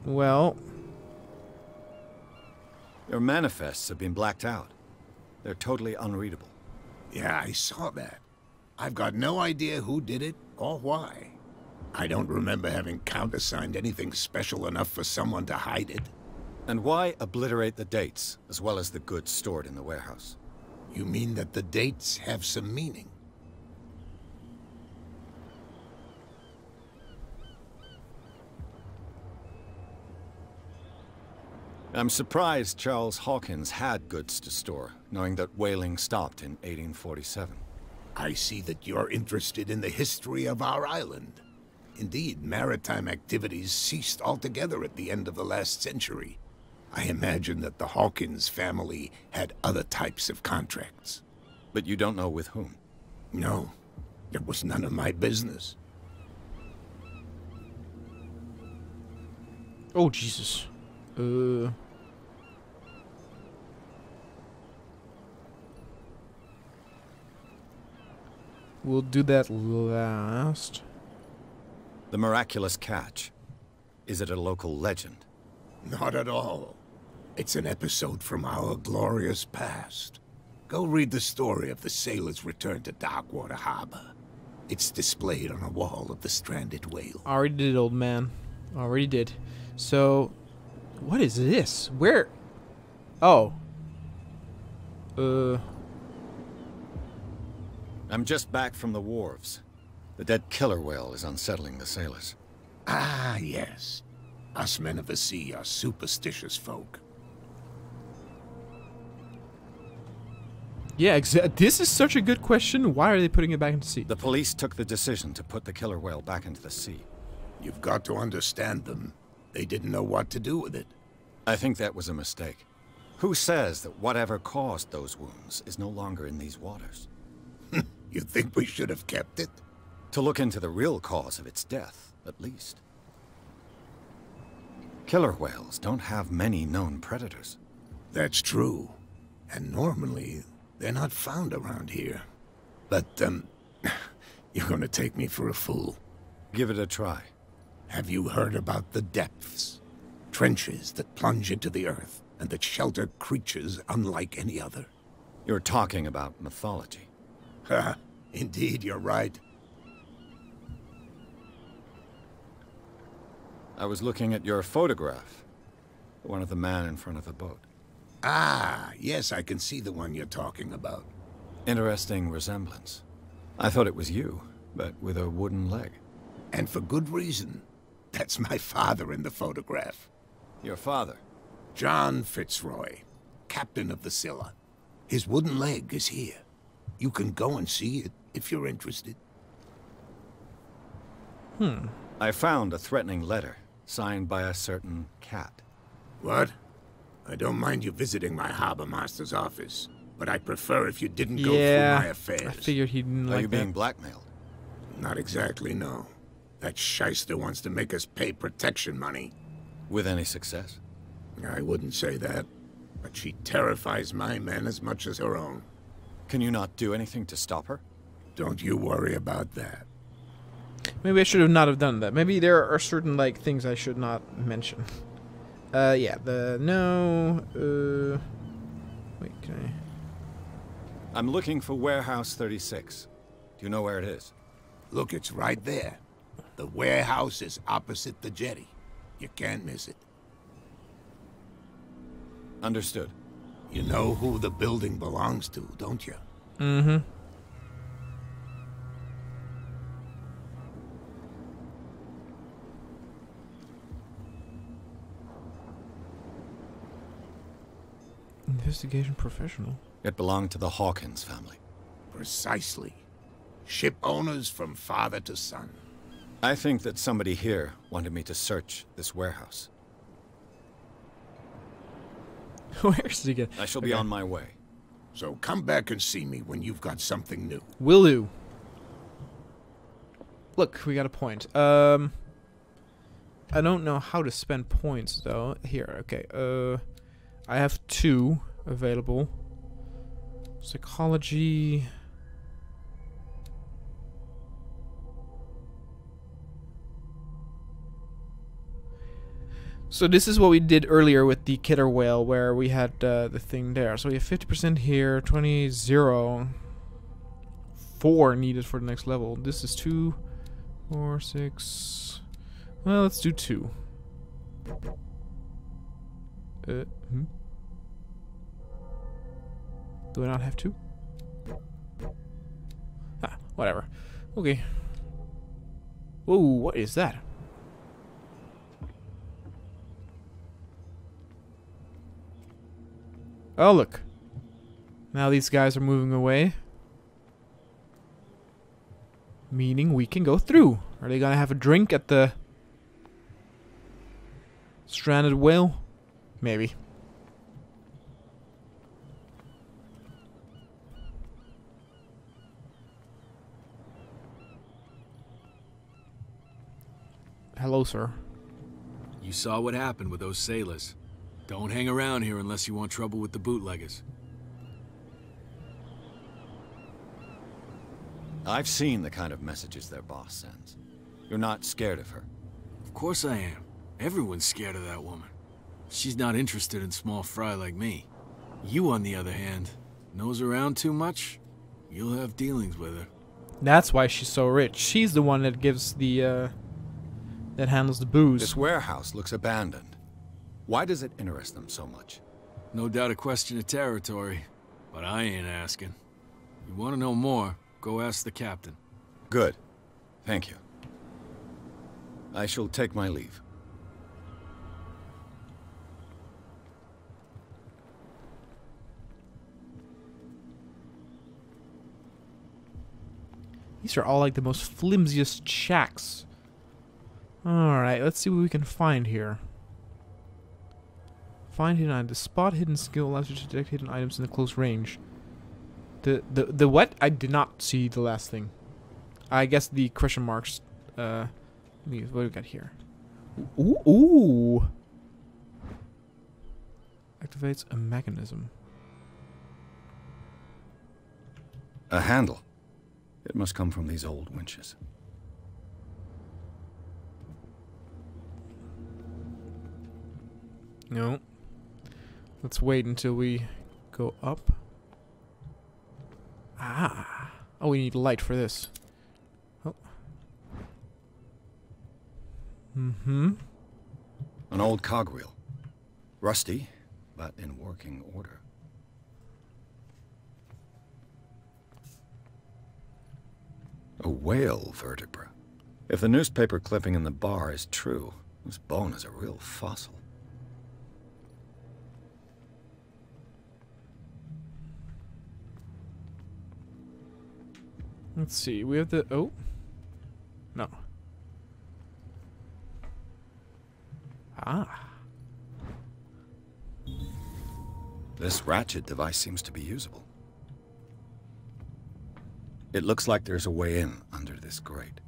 Speaker 1: Well,
Speaker 3: your manifests have been blacked out. They're totally unreadable.
Speaker 6: Yeah, I saw that. I've got no idea who did it or why. I don't remember having countersigned anything special enough for someone to hide it.
Speaker 3: And why obliterate the dates, as well as the goods stored in the warehouse?
Speaker 6: You mean that the dates have some meaning?
Speaker 3: I'm surprised Charles Hawkins had goods to store, knowing that whaling stopped in 1847.
Speaker 6: I see that you're interested in the history of our island. Indeed, maritime activities ceased altogether at the end of the last century. I imagine that the Hawkins family had other types of contracts.
Speaker 3: But you don't know with whom?
Speaker 6: No, it was none of my business.
Speaker 1: Oh, Jesus. We'll do that last.
Speaker 3: The miraculous catch. Is it a local legend?
Speaker 6: Not at all. It's an episode from our glorious past. Go read the story of the sailor's return to Darkwater Harbor. It's displayed on a wall of the stranded whale.
Speaker 1: Already did, old man. Already did. So, what is this? Where? Oh.
Speaker 3: I'm just back from the wharves. The dead killer whale is unsettling the sailors.
Speaker 6: Ah, yes. Us men of the sea are superstitious folk.
Speaker 1: Yeah, this is such a good question. Why are they putting it back into sea?
Speaker 3: The police took the decision to put the killer whale back into the sea.
Speaker 6: You've got to understand them. They didn't know what to do with it.
Speaker 3: I think that was a mistake. Who says that whatever caused those wounds is no longer in these waters?
Speaker 6: You think we should have kept it?
Speaker 3: To look into the real cause of its death, at least. Killer whales don't have many known predators.
Speaker 6: That's true. And normally, they're not found around here. But, you're gonna take me for a fool.
Speaker 3: Give it a try.
Speaker 6: Have you heard about the depths? Trenches that plunge into the earth and that shelter creatures unlike any other.
Speaker 3: You're talking about mythology.
Speaker 6: Ha! Indeed, you're right.
Speaker 3: I was looking at your photograph. One of the man in front of the boat.
Speaker 6: Ah, yes, I can see the one you're talking about.
Speaker 3: Interesting resemblance. I thought it was you, but with a wooden leg.
Speaker 6: And for good reason. That's my father in the photograph.
Speaker 3: Your father?
Speaker 6: John Fitzroy, captain of the Scylla. His wooden leg is here. You can go and see it if you're interested.
Speaker 3: I found a threatening letter signed by a certain cat.
Speaker 6: What? I don't mind you visiting my harbor master's office, but I'd prefer if you didn't go through my affairs.
Speaker 1: I figured he didn't like that.
Speaker 3: Are you being blackmailed?
Speaker 6: Not exactly, no. That shyster wants to make us pay protection money.
Speaker 3: With any success?
Speaker 6: I wouldn't say that, but she terrifies my men as much as her own.
Speaker 3: Can you not do anything to stop her?
Speaker 6: Don't you worry about that.
Speaker 1: Maybe I should have not have done that. Maybe there are certain, like, things I should not mention. Yeah, wait, can I...
Speaker 3: I'm looking for Warehouse 36. Do you know where it is?
Speaker 6: Look, it's right there. The warehouse is opposite the jetty. You can't miss it.
Speaker 3: Understood.
Speaker 6: You know who the building belongs to, don't you?
Speaker 1: Mm-hmm. Investigation professional.
Speaker 3: It belonged to the Hawkins family.
Speaker 6: Precisely. Ship owners from father to son.
Speaker 3: I think that somebody here wanted me to search this warehouse.
Speaker 1: Where's he get?
Speaker 3: I shall be on my way.
Speaker 6: So come back and see me when you've got something new.
Speaker 1: Will do. Look, we got a point. I don't know how to spend points though. Here, okay. I have 2 available. Psychology. So this is what we did earlier with the killer whale, where we had the thing there. So we have 50% here, 20, 0. 4 needed for the next level. This is 2, 4, 6. Well, let's do 2. Do I not have 2? Ah, whatever. Okay. Whoa, what is that? Oh, look. Now these guys are moving away. Meaning we can go through. Are they gonna have a drink at the stranded whale? Maybe. Hello, sir.
Speaker 15: You saw what happened with those sailors. Don't hang around here unless you want trouble with the bootleggers.
Speaker 3: I've seen the kind of messages their boss sends. You're not scared of her?
Speaker 15: Of course I am. Everyone's scared of that woman. She's not interested in small fry like me. You, on the other hand, nose around too much, you'll have dealings with her.
Speaker 1: That's why she's so rich. She's the one that gives the, that handles the booze.
Speaker 3: This warehouse looks abandoned. Why does it interest them so much?
Speaker 15: No doubt a question of territory, but I ain't asking. You want to know more, go ask the captain.
Speaker 3: Good. Thank you. I shall take my leave.
Speaker 1: These are all like the most flimsiest shacks. Alright, let's see what we can find here. Find hidden items. The spot hidden skill allows you to detect hidden items in a close range. The what? I did not see the last thing. I guess the question marks. What do we got here? Ooh. Activates a mechanism.
Speaker 3: A handle. It must come from these old winches.
Speaker 1: No. Let's wait until we go up. Ah. Oh, we need light for this. Oh. Mm-hmm.
Speaker 3: An old cogwheel. Rusty, but in working order. A whale vertebra. If the newspaper clipping in the bar is true, this bone is a real fossil.
Speaker 1: Let's see. We have the... Oh. No. Ah.
Speaker 3: This ratchet device seems to be usable. It looks like there's a way in under this grate.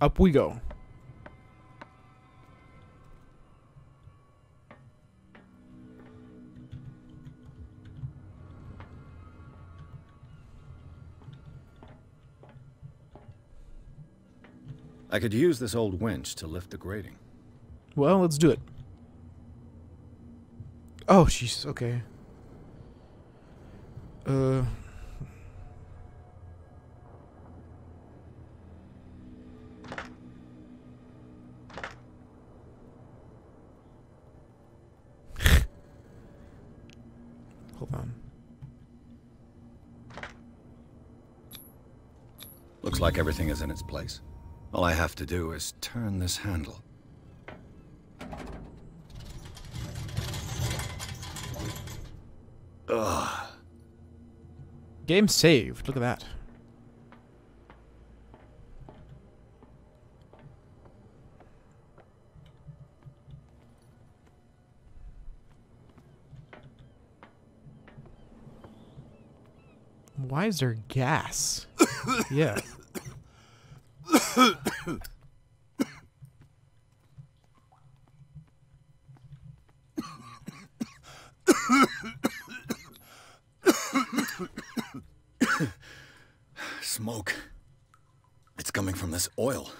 Speaker 1: Up we go.
Speaker 3: I could use this old winch to lift the grating.
Speaker 1: Well, let's do it. Oh, jeez. Okay. Hold on.
Speaker 3: Looks like everything is in its place. All I have to do is turn this handle. Ugh.
Speaker 1: Game saved. Look at that. Why is there gas? Yeah.
Speaker 3: Smoke. It's coming from this oil.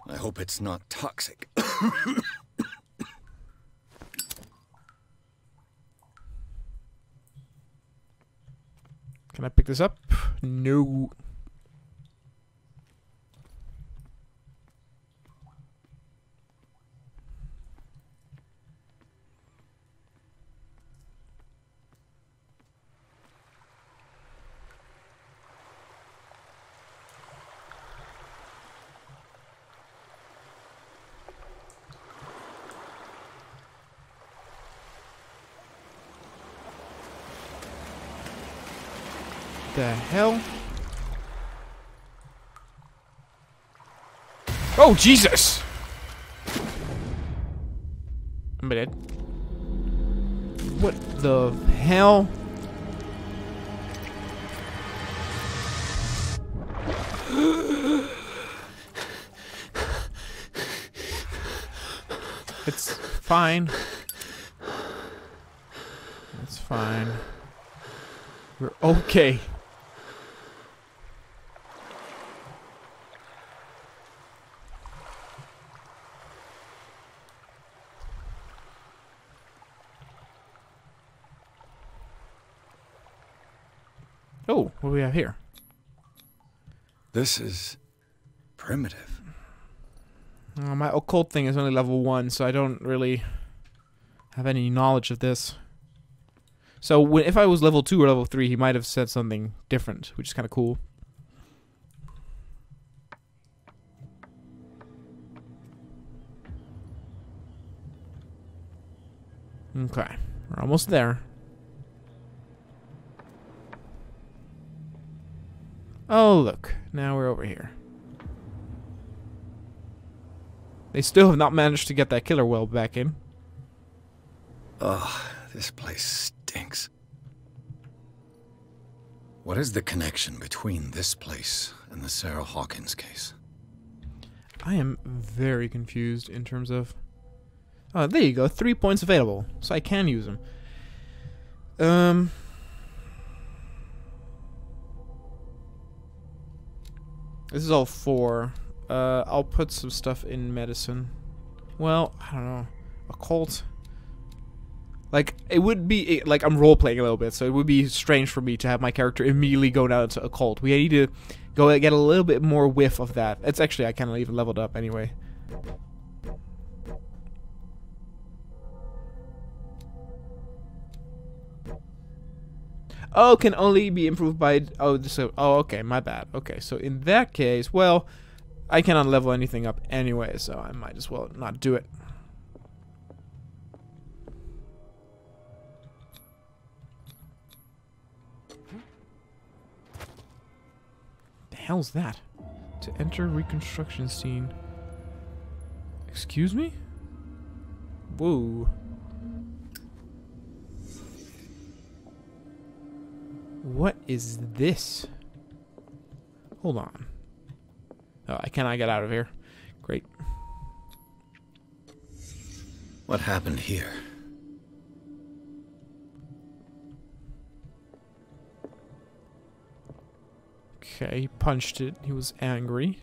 Speaker 3: I hope it's not toxic.
Speaker 1: Can I pick this up? No. The hell? Oh, Jesus! I'm dead. What the hell? It's fine. It's fine. We're okay. Oh, what do we have here?
Speaker 3: This is primitive.
Speaker 1: My occult thing is only level 1, so I don't really have any knowledge of this. So if I was level 2 or level 3, he might have said something different, which is kind of cool. Okay, we're almost there. Oh, look. Now we're over here. They still have not managed to get that killer well back in.
Speaker 3: Ugh, this place stinks. What is the connection between this place and the Sarah Hawkins case?
Speaker 1: I am very confused in terms of... Oh, there you go. 3 points available. So I can use them. This is all 4. I'll put some stuff in medicine. Well, I don't know. Occult. Like, it would be... like, I'm role-playing a little bit, so it would be strange for me to have my character immediately go down to occult. We need to go get a little bit more whiff of that. It's actually... I kind of even leveled up anyway. Oh, can only be improved by... Oh, so, oh, okay, my bad. Okay, so in that case, well, I cannot level anything up anyway, so I might as well not do it. The hell's that? To enter reconstruction scene. Excuse me? Whoa. What is this? Hold on. Oh, I cannot get out of here. Great.
Speaker 3: What happened here?
Speaker 1: Okay, he punched it. He was angry.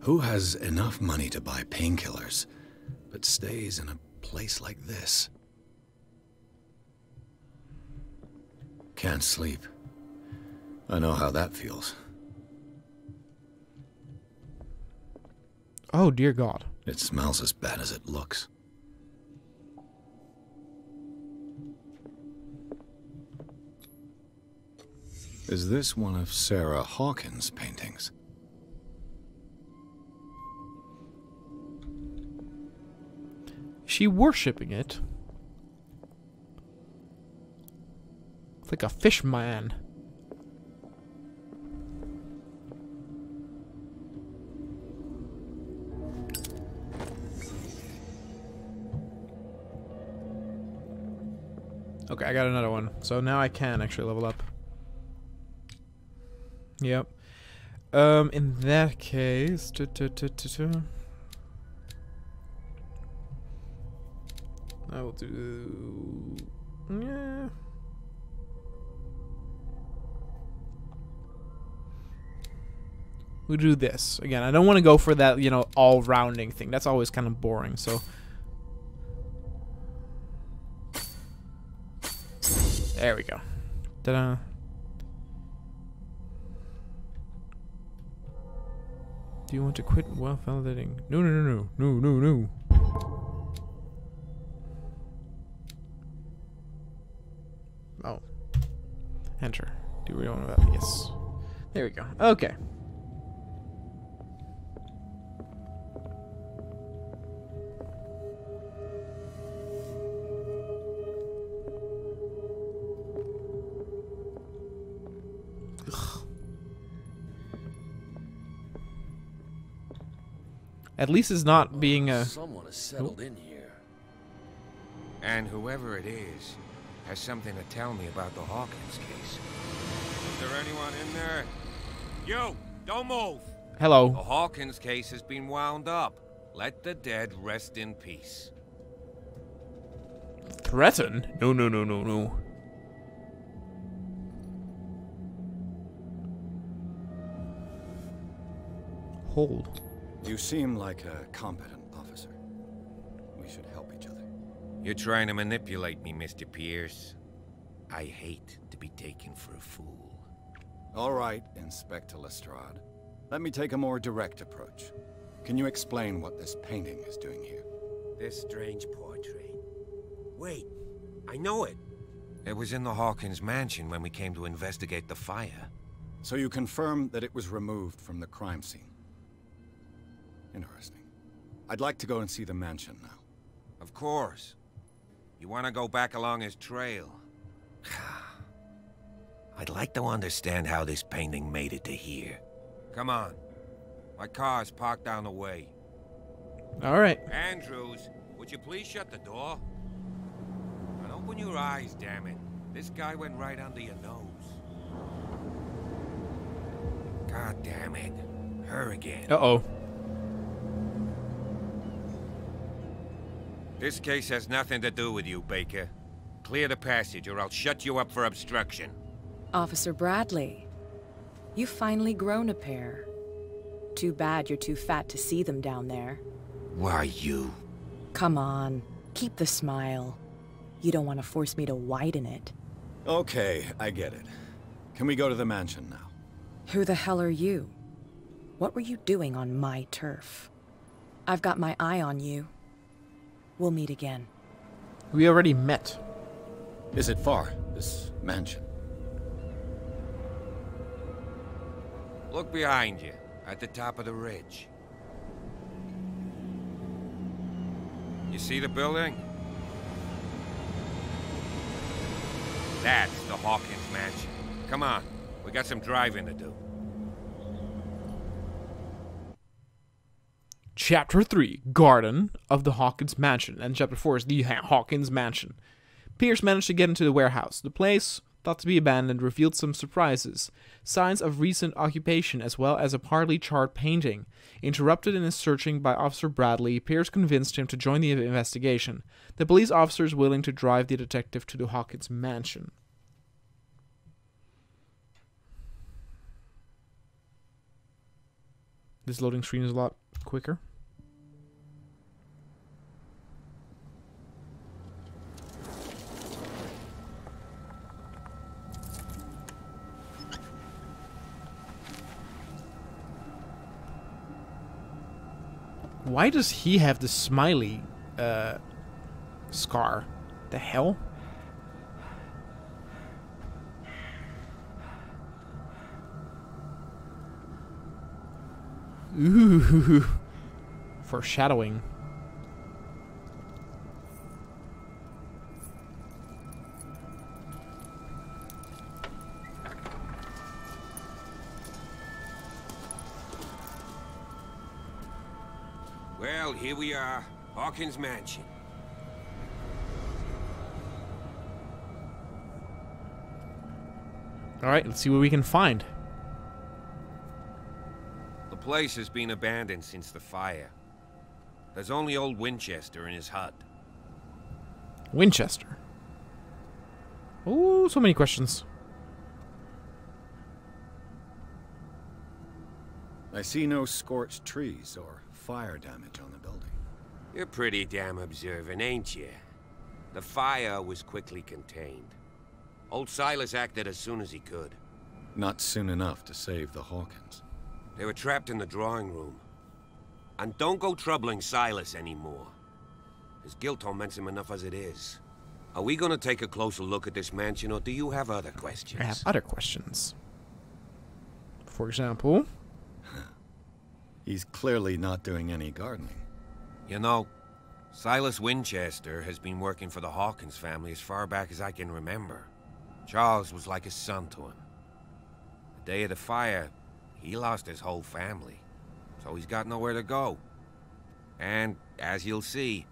Speaker 3: Who has enough money to buy painkillers, but stays in a place like this? Can't sleep. I know how that feels.
Speaker 1: Oh, dear God.
Speaker 3: It smells as bad as it looks. Is this one of Sarah Hawkins' paintings?
Speaker 1: Is she worshipping it? It's like a fish man. Okay, I got another one. So now I can actually level up. Yep. In that case... I will do... Yeah... We'll do this. Again, I don't want to go for that, you know, all-rounding thing. That's always kind of boring, so... There we go. Ta-da. Do you want to quit while validating? No, no, no, no, no, no, no. Oh. Enter. Do we want to? Yes. There we go. Okay. At least it's not being a...
Speaker 7: Someone has settled in here. And whoever it is has something to tell me about the Hawkins case. Is there anyone in there? You! Don't move!
Speaker 1: Hello.
Speaker 7: The Hawkins case has been wound up. Let the dead rest in peace.
Speaker 1: Threaten? No, no, no, no, no. Hold.
Speaker 3: You seem like a competent officer. We should help each other.
Speaker 7: You're trying to manipulate me, Mr. Pierce. I hate to be taken for a fool.
Speaker 3: All right, Inspector Lestrade. Let me take a more direct approach. Can you explain what this painting is doing here?
Speaker 7: This strange portrait. Wait, I know it. It was in the Hawkins mansion when we came to investigate the fire.
Speaker 3: So you confirm that it was removed from the crime scene? Interesting. I'd like to go and see the mansion now.
Speaker 7: Of course. You want to go back along his trail? I'd like to understand how this painting made it to here. Come on. My car's parked down the way.
Speaker 1: All right.
Speaker 7: Andrews, would you please shut the door? And open your eyes, damn it. This guy went right under your nose. God damn it. Her again.
Speaker 1: Uh-oh.
Speaker 7: This case has nothing to do with you, Baker. Clear the passage or I'll shut you up for obstruction.
Speaker 14: Officer Bradley, you've finally grown a pair. Too bad you're too fat to see them down there.
Speaker 7: Why, you?
Speaker 14: Come on, keep the smile. You don't want to force me to widen it.
Speaker 3: Okay, I get it. Can we go to the mansion now?
Speaker 14: Who the hell are you? What were you doing on my turf? I've got my eye on you. We'll meet again.
Speaker 1: We already met.
Speaker 3: Is it far, this mansion?
Speaker 7: Look behind you, at the top of the ridge. You see the building? That's the Hawkins mansion. Come on, we got some driving to do.
Speaker 1: Chapter 3, Garden of the Hawkins Mansion, and Chapter 4 is the Hawkins Mansion. Pierce managed to get into the warehouse. The place, thought to be abandoned, revealed some surprises. Signs of recent occupation, as well as a partly charred painting. Interrupted in his searching by Officer Bradley, Pierce convinced him to join the investigation. The police officer is willing to drive the detective to the Hawkins Mansion. This loading screen is a lot quicker. Why does he have the smiley scar? The hell? Ooh. Foreshadowing.
Speaker 7: Well, here we are. Hawkins Mansion.
Speaker 1: Alright, let's see what we can find.
Speaker 7: The place has been abandoned since the fire. There's only old Winchester in his hut.
Speaker 1: Winchester. Oh, so many questions.
Speaker 3: I see no scorched trees or fire damage on the building.
Speaker 7: You're pretty damn observant, ain't you? The fire was quickly contained. Old Silas acted as soon as he could.
Speaker 3: Not soon enough to save the Hawkins.
Speaker 7: They were trapped in the drawing room. And don't go troubling Silas anymore. His guilt torments him enough as it is. Are we gonna take a closer look at this mansion, or do you have other questions?
Speaker 1: I have other questions. For example...
Speaker 3: He's clearly not doing any gardening.
Speaker 7: You know, Silas Winchester has been working for the Hawkins family as far back as I can remember. Charles was like a son to him. The day of the fire, he lost his whole family, so he's got nowhere to go. And, as you'll see,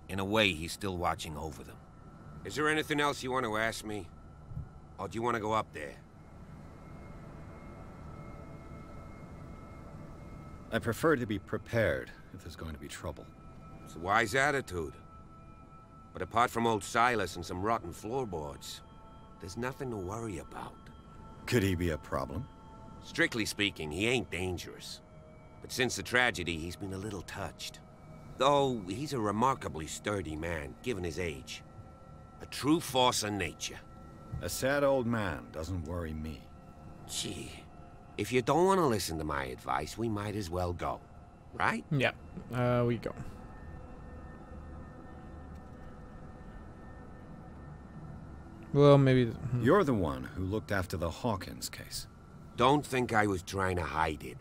Speaker 7: in a way, he's still watching over them. Is there anything else you want to ask me? Or do you want to go up there?
Speaker 3: I prefer to be prepared if there's going to be trouble.
Speaker 7: It's a wise attitude. But apart from old Silas and some rotten floorboards, there's nothing to worry about.
Speaker 3: Could he be a problem?
Speaker 7: Strictly speaking, he ain't dangerous. But since the tragedy, he's been a little touched. Though, he's a remarkably sturdy man, given his age. A true force of nature.
Speaker 3: A sad old man doesn't worry me.
Speaker 7: Gee, if you don't want to listen to my advice, we might as well go. Right?
Speaker 1: Yeah, we go. Well, maybe...
Speaker 3: You're the one who looked after the Hawkins case.
Speaker 7: Don't think I was trying to hide it.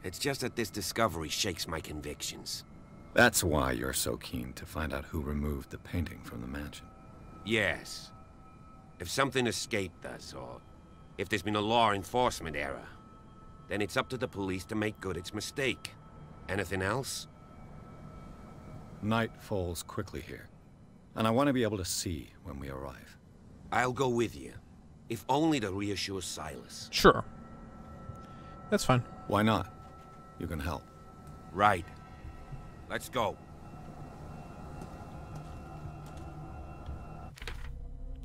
Speaker 7: It's just that this discovery shakes my convictions.
Speaker 3: That's why you're so keen to find out who removed the painting from the mansion.
Speaker 7: Yes. If something escaped us, or if there's been a law enforcement error, then it's up to the police to make good its mistake. Anything else?
Speaker 3: Night falls quickly here, and I want to be able to see when we arrive.
Speaker 7: I'll go with you, if only to reassure Silas.
Speaker 1: Sure. That's fine.
Speaker 3: Why not? You can help.
Speaker 7: Right. Let's go.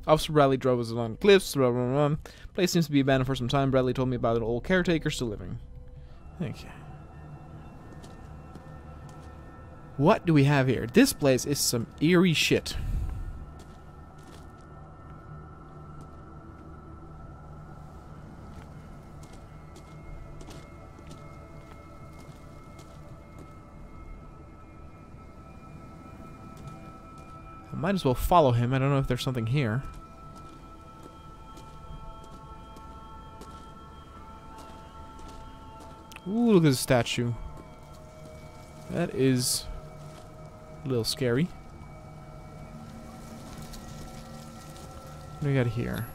Speaker 1: Officer Bradley drove us along the cliffs. Blah, blah, blah. Place seems to be abandoned for some time. Bradley told me about an old caretaker still living. Okay. What do we have here? This place is some eerie shit. I might as well follow him. I don't know if there's something here. Ooh, look at the statue. That is a little scary. What do we got here?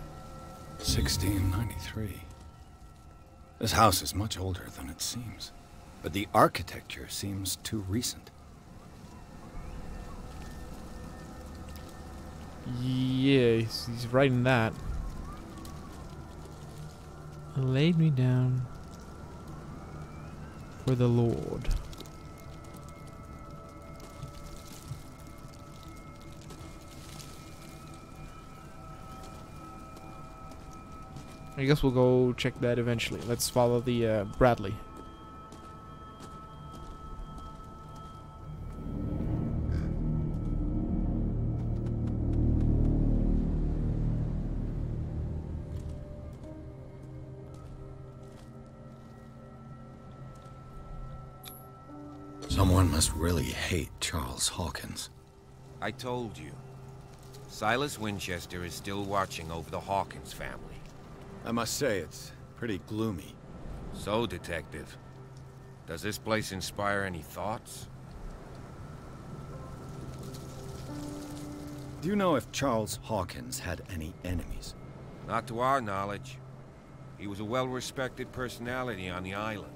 Speaker 3: 1693. This house is much older than it seems, but the architecture seems too recent.
Speaker 1: Yeah, he's right in that. Laid me down for the Lord. I guess we'll go check that eventually. Let's follow the Bradley.
Speaker 3: Someone must really hate Charles Hawkins.
Speaker 7: I told you. Silas Winchester is still watching over the Hawkins family.
Speaker 3: I must say, it's pretty gloomy.
Speaker 7: So, Detective, does this place inspire any thoughts?
Speaker 3: Do you know if Charles Hawkins had any enemies?
Speaker 7: Not to our knowledge. He was a well-respected personality on the island.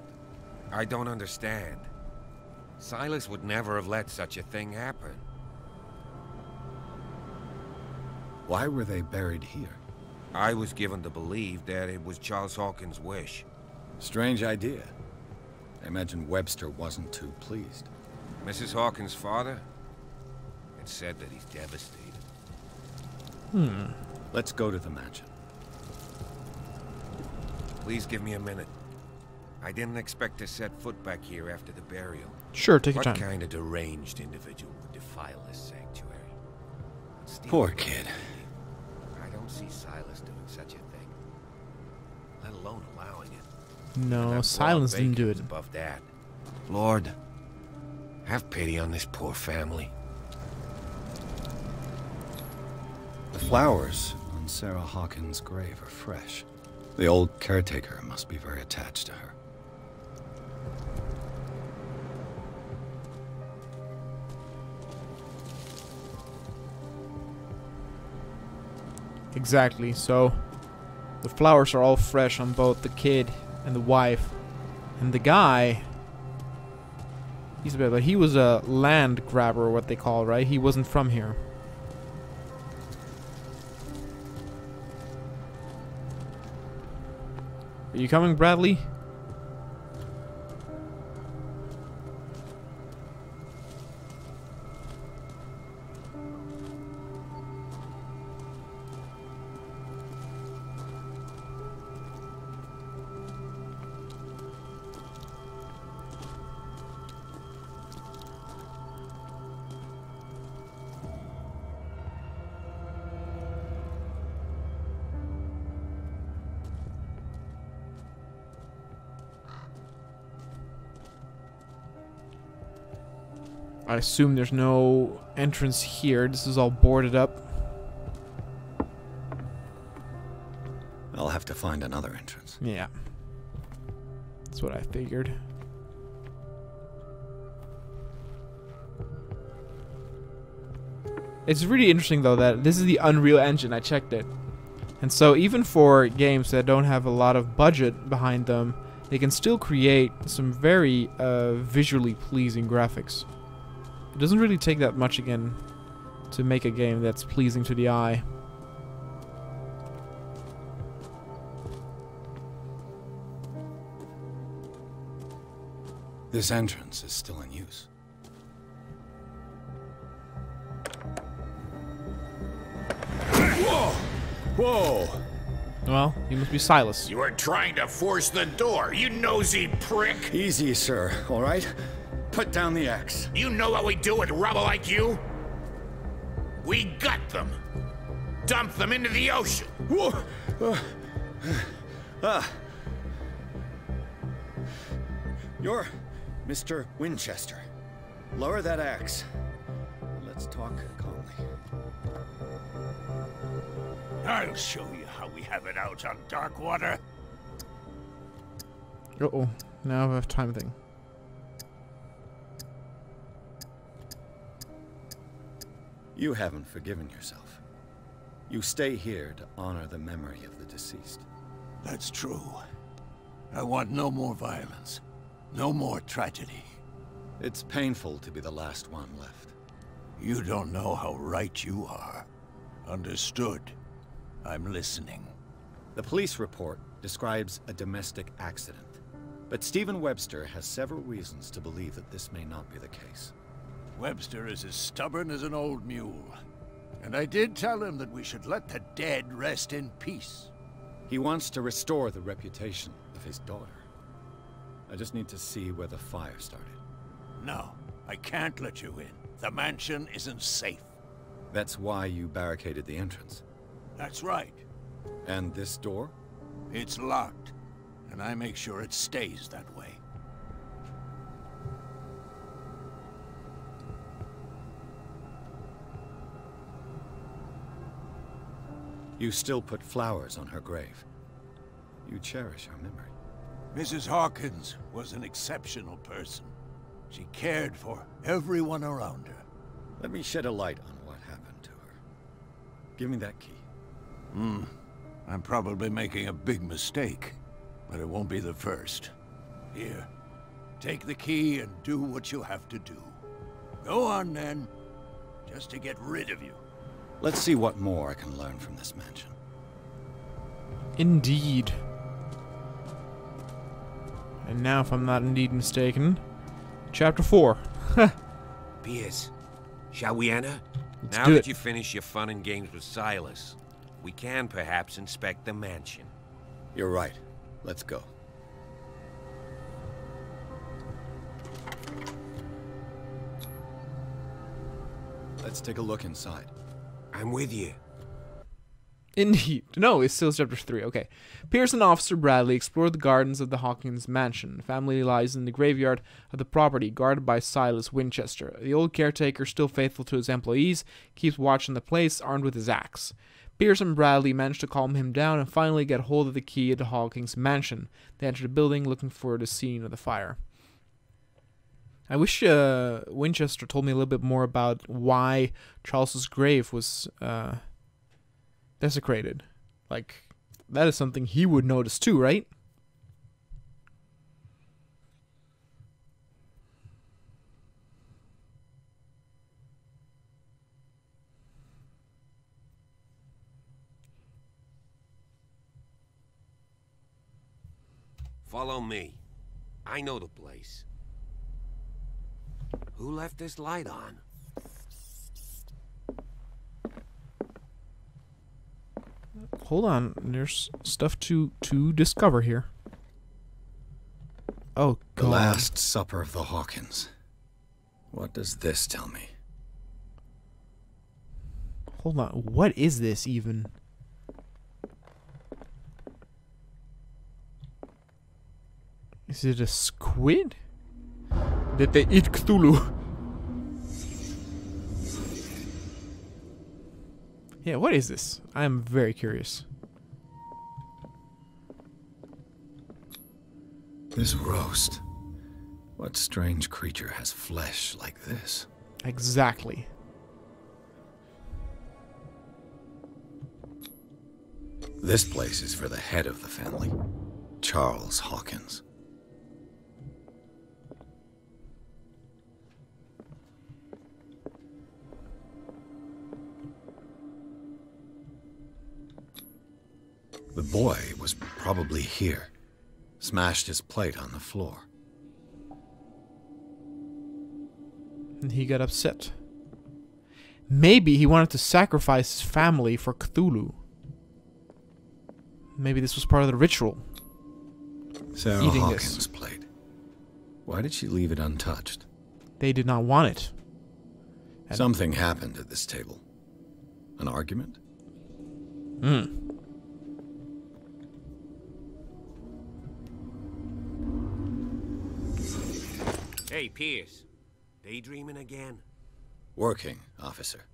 Speaker 7: I don't understand. Silas would never have let such a thing happen.
Speaker 3: Why were they buried here?
Speaker 7: I was given to believe that it was Charles Hawkins' wish.
Speaker 3: Strange idea. I imagine Webster wasn't too pleased.
Speaker 7: Mrs. Hawkins' father? It's said that he's devastated.
Speaker 3: Let's go to the mansion.
Speaker 7: Please give me a minute. I didn't expect to set foot back here after the burial.
Speaker 1: Sure, take your time.
Speaker 7: What kind of deranged individual would defile this sanctuary?
Speaker 3: Poor kid.
Speaker 7: I don't see such a thing. Let alone allowing it.
Speaker 1: No, silence didn't do it.
Speaker 7: Above that. Lord, have pity on this poor family.
Speaker 3: The flowers on Sarah Hawkins' grave are fresh. The old caretaker must be very attached to her.
Speaker 1: Exactly, so the flowers are all fresh on both the kid and the wife. And the guy, he's a bit, but he was a land grabber, what they call, right? He wasn't from here. Are you coming, Bradley? I assume there's no entrance here. This is all boarded up.
Speaker 3: I'll have to find another entrance.
Speaker 1: Yeah. That's what I figured. It's really interesting though that this is the Unreal Engine. I checked it. And so even for games that don't have a lot of budget behind them, they can still create some very visually pleasing graphics. It doesn't really take that much again to make a game that's pleasing to the eye.
Speaker 3: This entrance is still in use.
Speaker 2: Whoa! Whoa!
Speaker 1: Well, you must be Silas.
Speaker 2: You were trying to force the door, you nosy prick!
Speaker 3: Easy, sir, all right? Put down the axe.
Speaker 2: You know what we do with rubble like you? We gut them. Dump them into the ocean.
Speaker 3: You're Mr. Winchester. Lower that axe. Let's talk calmly.
Speaker 2: I'll show you how we have it out on Darkwater.
Speaker 1: Uh-oh. Now I have time thing.
Speaker 3: You haven't forgiven yourself. You stay here to honor the memory of the deceased.
Speaker 11: That's true. I want no more violence. No more tragedy.
Speaker 3: It's painful to be the last one left.
Speaker 11: You don't know how right you are. Understood. I'm listening.
Speaker 3: The police report describes a domestic accident, but Stephen Webster has several reasons to believe that this may not be the case.
Speaker 11: Webster is as stubborn as an old mule. And I did tell him that we should let the dead rest in peace.
Speaker 3: He wants to restore the reputation of his daughter. I just need to see where the fire started.
Speaker 11: No, I can't let you in. The mansion isn't safe.
Speaker 3: That's why you barricaded the entrance.
Speaker 11: That's right.
Speaker 3: And this door?
Speaker 11: It's locked, and I make sure it stays that way.
Speaker 3: You still put flowers on her grave. You cherish her memory.
Speaker 11: Mrs. Hawkins was an exceptional person. She cared for everyone around her.
Speaker 3: Let me shed a light on what happened to her. Give me that key.
Speaker 11: I'm probably making a big mistake, but it won't be the first. Here, take the key and do what you have to do. Go on then, just to get rid of you.
Speaker 3: Let's see what more I can learn from this mansion.
Speaker 1: Indeed. And now, if I'm not indeed mistaken, Chapter 4.
Speaker 7: Pierce, shall we enter?
Speaker 1: Let's
Speaker 7: Now
Speaker 1: do
Speaker 7: that
Speaker 1: it.
Speaker 7: you finish your fun and games with Silas, we can perhaps inspect the mansion.
Speaker 3: You're right. Let's go. Let's take a look inside.
Speaker 7: I'm with you.
Speaker 1: Indeed. No, it's still chapter 3. Okay. Pierce and Officer Bradley explore the gardens of the Hawkins mansion. The family lies in the graveyard of the property, guarded by Silas Winchester. The old caretaker, still faithful to his employees, keeps watch on the place, armed with his axe. Pierce and Bradley manage to calm him down and finally get hold of the key to Hawkins' mansion. They enter the building looking for the scene of the fire. I wish Winchester told me a little bit more about why Charles's grave was desecrated. Like, that is something he would notice too, right?
Speaker 7: Follow me. I know the place. Who left this light on?
Speaker 1: Hold on, there's stuff to discover here. Oh, God.
Speaker 3: The Last Supper of the Hawkins. What does this tell me?
Speaker 1: Hold on, what is this even? Is it a squid? Did they eat Cthulhu? Yeah, what is this? I am very curious.
Speaker 3: This roast. What strange creature has flesh like this?
Speaker 1: Exactly.
Speaker 3: This place is for the head of the family, Charles Hawkins. The boy was probably here. Smashed his plate on the floor.
Speaker 1: And he got upset. Maybe he wanted to sacrifice his family for Cthulhu. Maybe this was part of the ritual.
Speaker 3: Sarah Hawkins' plate. Why did she leave it untouched?
Speaker 1: They did not want it. And
Speaker 3: something happened at this table. An argument?
Speaker 7: Hey, Pierce. Daydreaming again?
Speaker 3: Working, officer.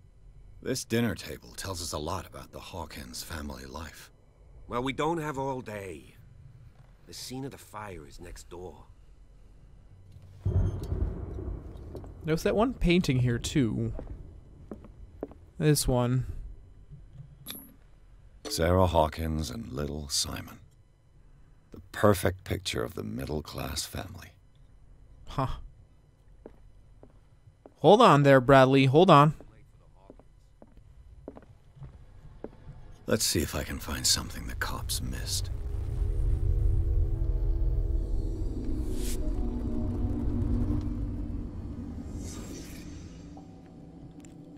Speaker 3: This dinner table tells us a lot about the Hawkins family life.
Speaker 7: Well, we don't have all day. The scene of the fire is next door.
Speaker 1: There's that one painting here, too. This one.
Speaker 3: Sarah Hawkins and little Simon. The perfect picture of the middle-class family.
Speaker 1: Huh. Hold on there, Bradley. Hold on.
Speaker 3: Let's see if I can find something the cops missed.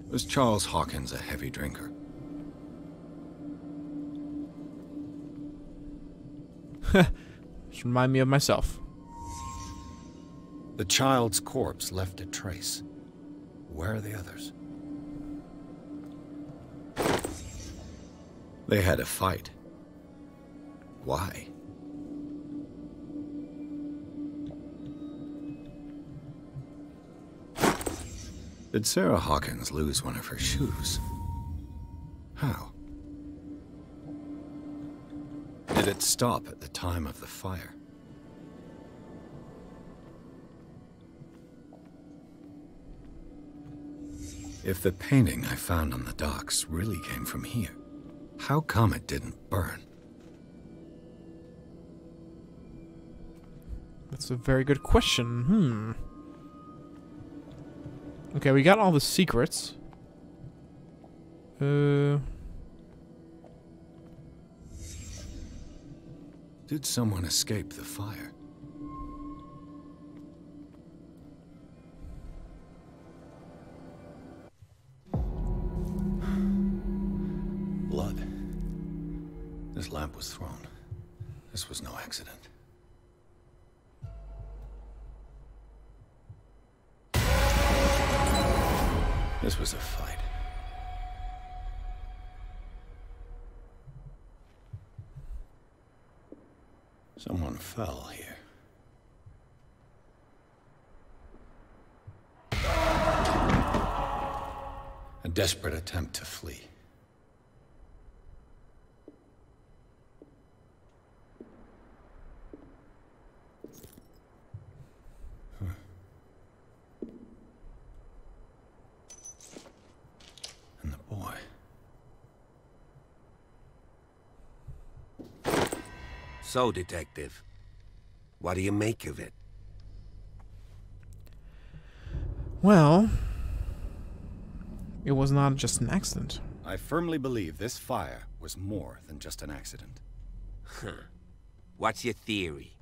Speaker 3: Was Charles Hawkins a heavy drinker?
Speaker 1: Just remind me of myself.
Speaker 3: The child's corpse left a trace. Where are the others? They had a fight. Why? Did Sarah Hawkins lose one of her shoes? How? Did it stop at the time of the fire? If the painting I found on the docks really came from here, how come it didn't burn?
Speaker 1: That's a very good question. Okay, we got all the secrets.
Speaker 3: Did someone escape the fire? Blood. This lamp was thrown. This was no accident. This was a fight. Someone fell here. A desperate attempt to flee. And the boy.
Speaker 7: So, Detective, what do you make of it?
Speaker 1: Well, it was not just an accident.
Speaker 3: I firmly believe this fire was more than just an accident.
Speaker 7: Huh. What's your theory?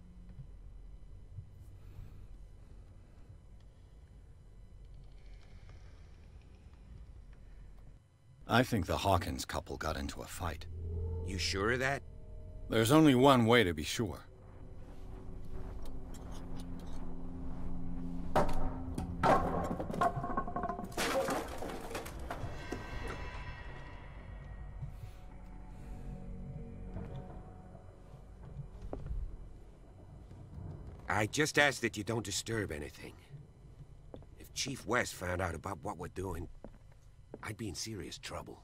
Speaker 3: I think the Hawkins couple got into a fight.
Speaker 7: You sure of that?
Speaker 3: There's only one way to be sure.
Speaker 7: I just ask that you don't disturb anything. If Chief West found out about what we're doing, I'd be in serious trouble.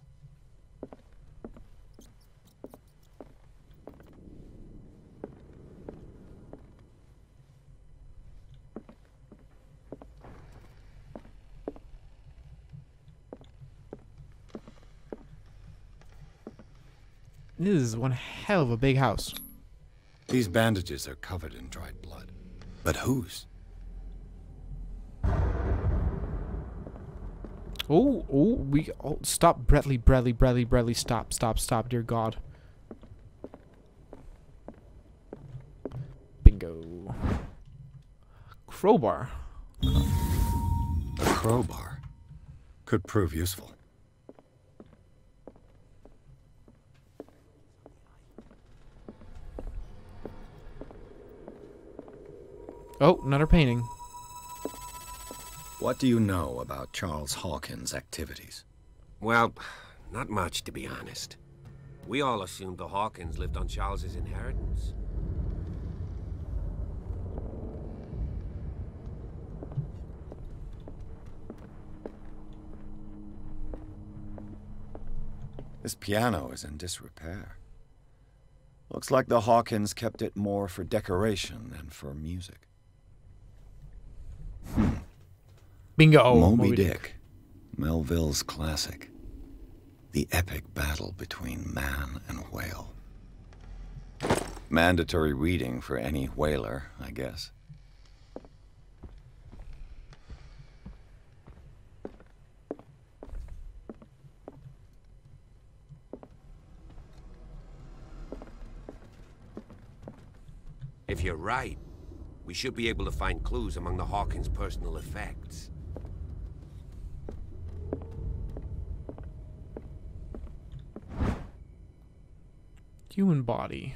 Speaker 1: This is one hell of a big house.
Speaker 3: These bandages are covered in dried blood. But whose?
Speaker 1: Stop, Bradley, stop, dear God. Bingo. Crowbar.
Speaker 3: A crowbar could prove useful.
Speaker 1: Oh, another painting.
Speaker 3: What do you know about Charles Hawkins' activities?
Speaker 7: Well, not much, to be honest. We all assumed the Hawkins lived on Charles's inheritance.
Speaker 3: This piano is in disrepair. Looks like the Hawkins kept it more for decoration than for music.
Speaker 1: Bingo.
Speaker 3: Moby Dick. Melville's classic. The epic battle between man and whale. Mandatory reading for any whaler, I guess.
Speaker 7: If you're right, we should be able to find clues among the Hawkins' personal effects.
Speaker 1: Human body.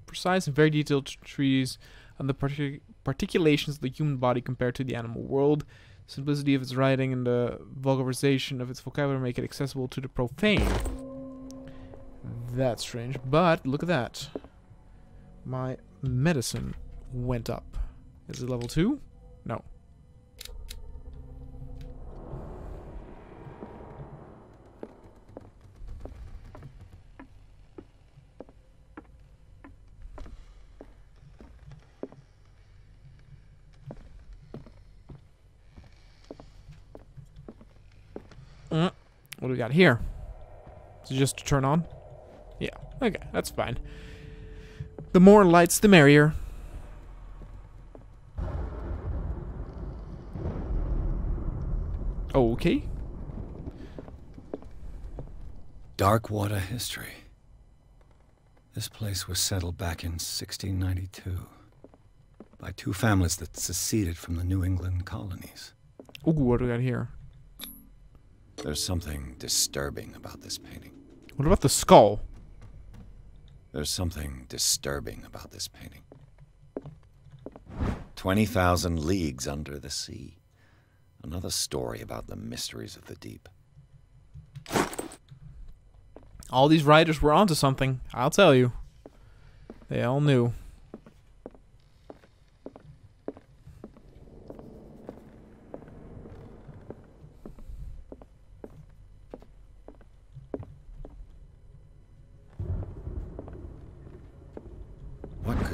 Speaker 1: Precise and very detailed treatise on the particulations of the human body compared to the animal world. Simplicity of its writing and the vulgarization of its vocabulary make it accessible to the profane. That's strange, but look at that. My medicine went up. Is it level 2? No. What do we got here? Is it just to turn on? Yeah, okay, that's fine. The more lights, the merrier. Okay.
Speaker 3: Darkwater history. This place was settled back in 1692 by two families that seceded from the New England colonies.
Speaker 1: Ooh, what do we got here?
Speaker 3: There's something disturbing about this painting.
Speaker 1: What about the skull?
Speaker 3: There's something disturbing about this painting. 20,000 leagues under the sea. Another story about the mysteries of the deep.
Speaker 1: All these writers were onto something, I'll tell you. They all knew.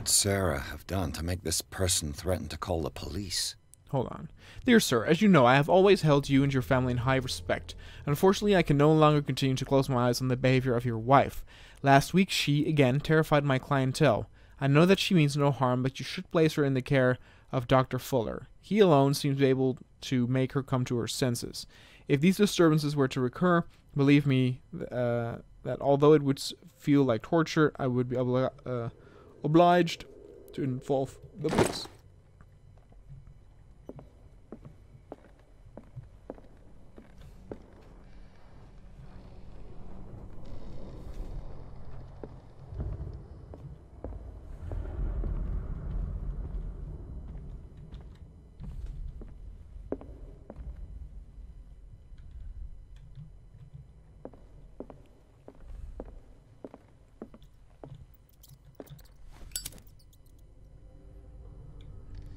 Speaker 3: could Sarah have done to make this person threaten to call the police?
Speaker 1: Hold on. Dear sir, as you know, I have always held you and your family in high respect. Unfortunately, I can no longer continue to close my eyes on the behavior of your wife. Last week, she, again, terrified my clientele. I know that she means no harm, but you should place her in the care of Dr. Fuller. He alone seems to be able to make her come to her senses. If these disturbances were to recur, believe me that although it would feel like torture, I would be obliged to involve the police.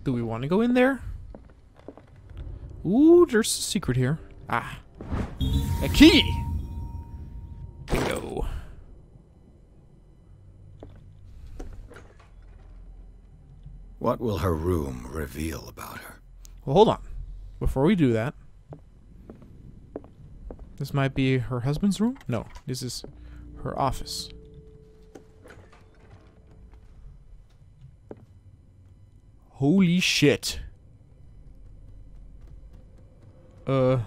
Speaker 1: Do we want to go in there? Ooh, there's a secret here. Ah. A key! Bingo.
Speaker 3: What will her room reveal about her?
Speaker 1: Well, hold on. Before we do that... This might be her husband's room? No, this is her office. Holy shit.
Speaker 3: Was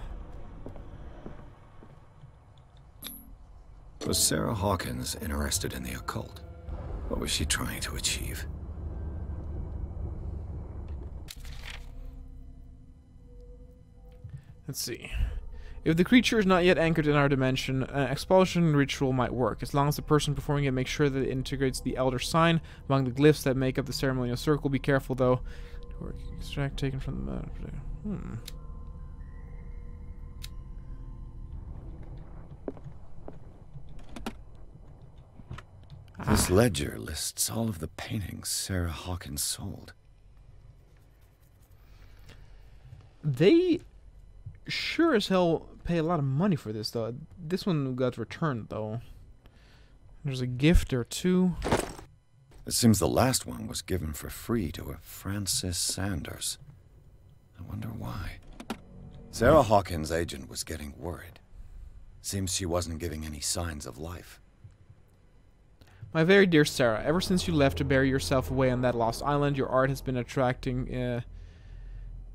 Speaker 3: Sarah Hawkins interested in the occult? What was she trying to achieve?
Speaker 1: Let's see. If the creature is not yet anchored in our dimension, an expulsion ritual might work, as long as the person performing it makes sure that it integrates the Elder Sign among the glyphs that make up the ceremonial circle. Be careful, though. Extract taken from the...
Speaker 3: This ledger lists all of the paintings Sarah Hawkins sold.
Speaker 1: They sure as hell pay a lot of money for this, though. This one got returned, though. There's a gift or two.
Speaker 3: It seems the last one was given for free to a Francis Sanders. I wonder why. Sarah Hawkins' agent was getting worried. Seems she wasn't giving any signs of life.
Speaker 1: My very dear Sarah, ever since you left to bury yourself away on that lost island, your art has been attracting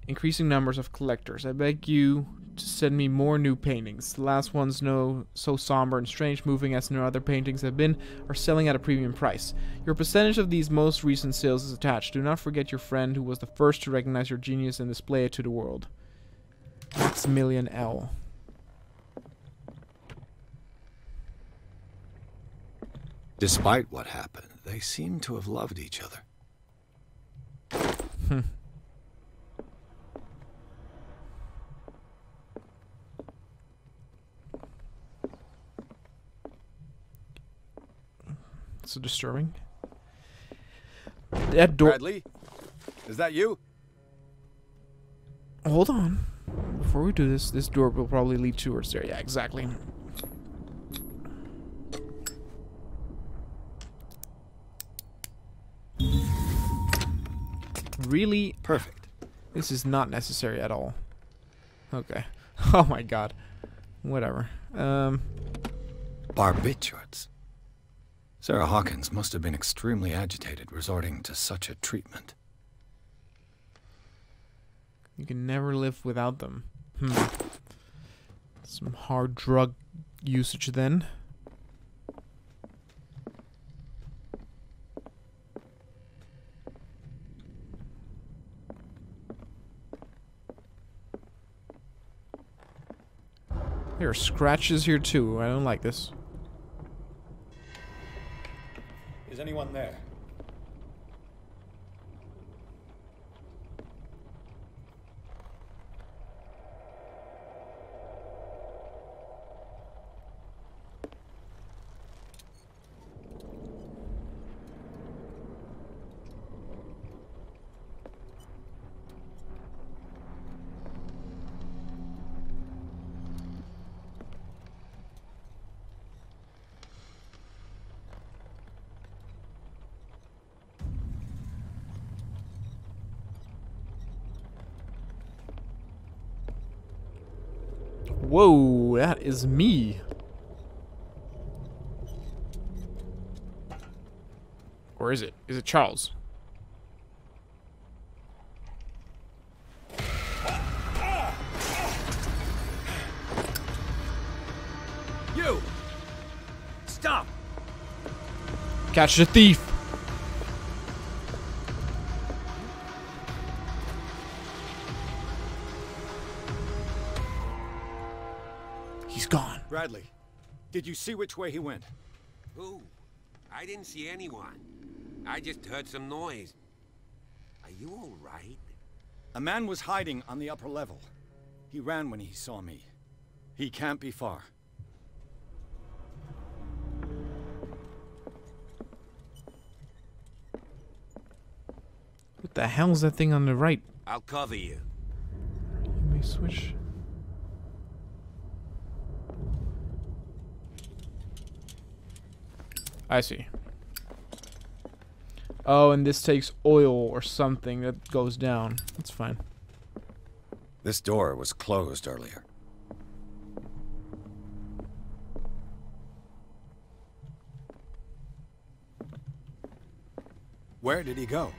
Speaker 1: increasing numbers of collectors. I beg you to send me more new paintings. The last ones, so somber and strange, moving as no other paintings have been, are selling at a premium price. Your percentage of these most recent sales is attached. Do not forget your friend who was the first to recognize your genius and display it to the world. Maximilian L.
Speaker 3: Despite what happened, they seem to have loved each other.
Speaker 1: So disturbing. That door.
Speaker 3: Bradley, is that you?
Speaker 1: Hold on. Before we do this, this door will probably lead towards there. Yeah, exactly. Really?
Speaker 3: Perfect.
Speaker 1: This is not necessary at all. Okay. Oh my god. Whatever.
Speaker 3: Barbiturates. Sarah Hawkins must have been extremely agitated resorting to such a treatment.
Speaker 1: You can never live without them. Some hard drug usage then. There are scratches here too. I don't like this.
Speaker 3: Is anyone there?
Speaker 1: Whoa, that is me. Or is it? Is it Charles?
Speaker 9: You! Stop!
Speaker 1: Catch the thief! He's gone.
Speaker 3: Bradley, did you see which way he went?
Speaker 7: Who? I didn't see anyone. I just heard some noise. Are you all right?
Speaker 3: A man was hiding on the upper level. He ran when he saw me. He can't be far.
Speaker 1: What the hell's that thing on the right?
Speaker 7: I'll cover you.
Speaker 1: You may switch. I see. Oh, and this takes oil or something that goes down. That's fine.
Speaker 3: This door was closed earlier. Where did he go?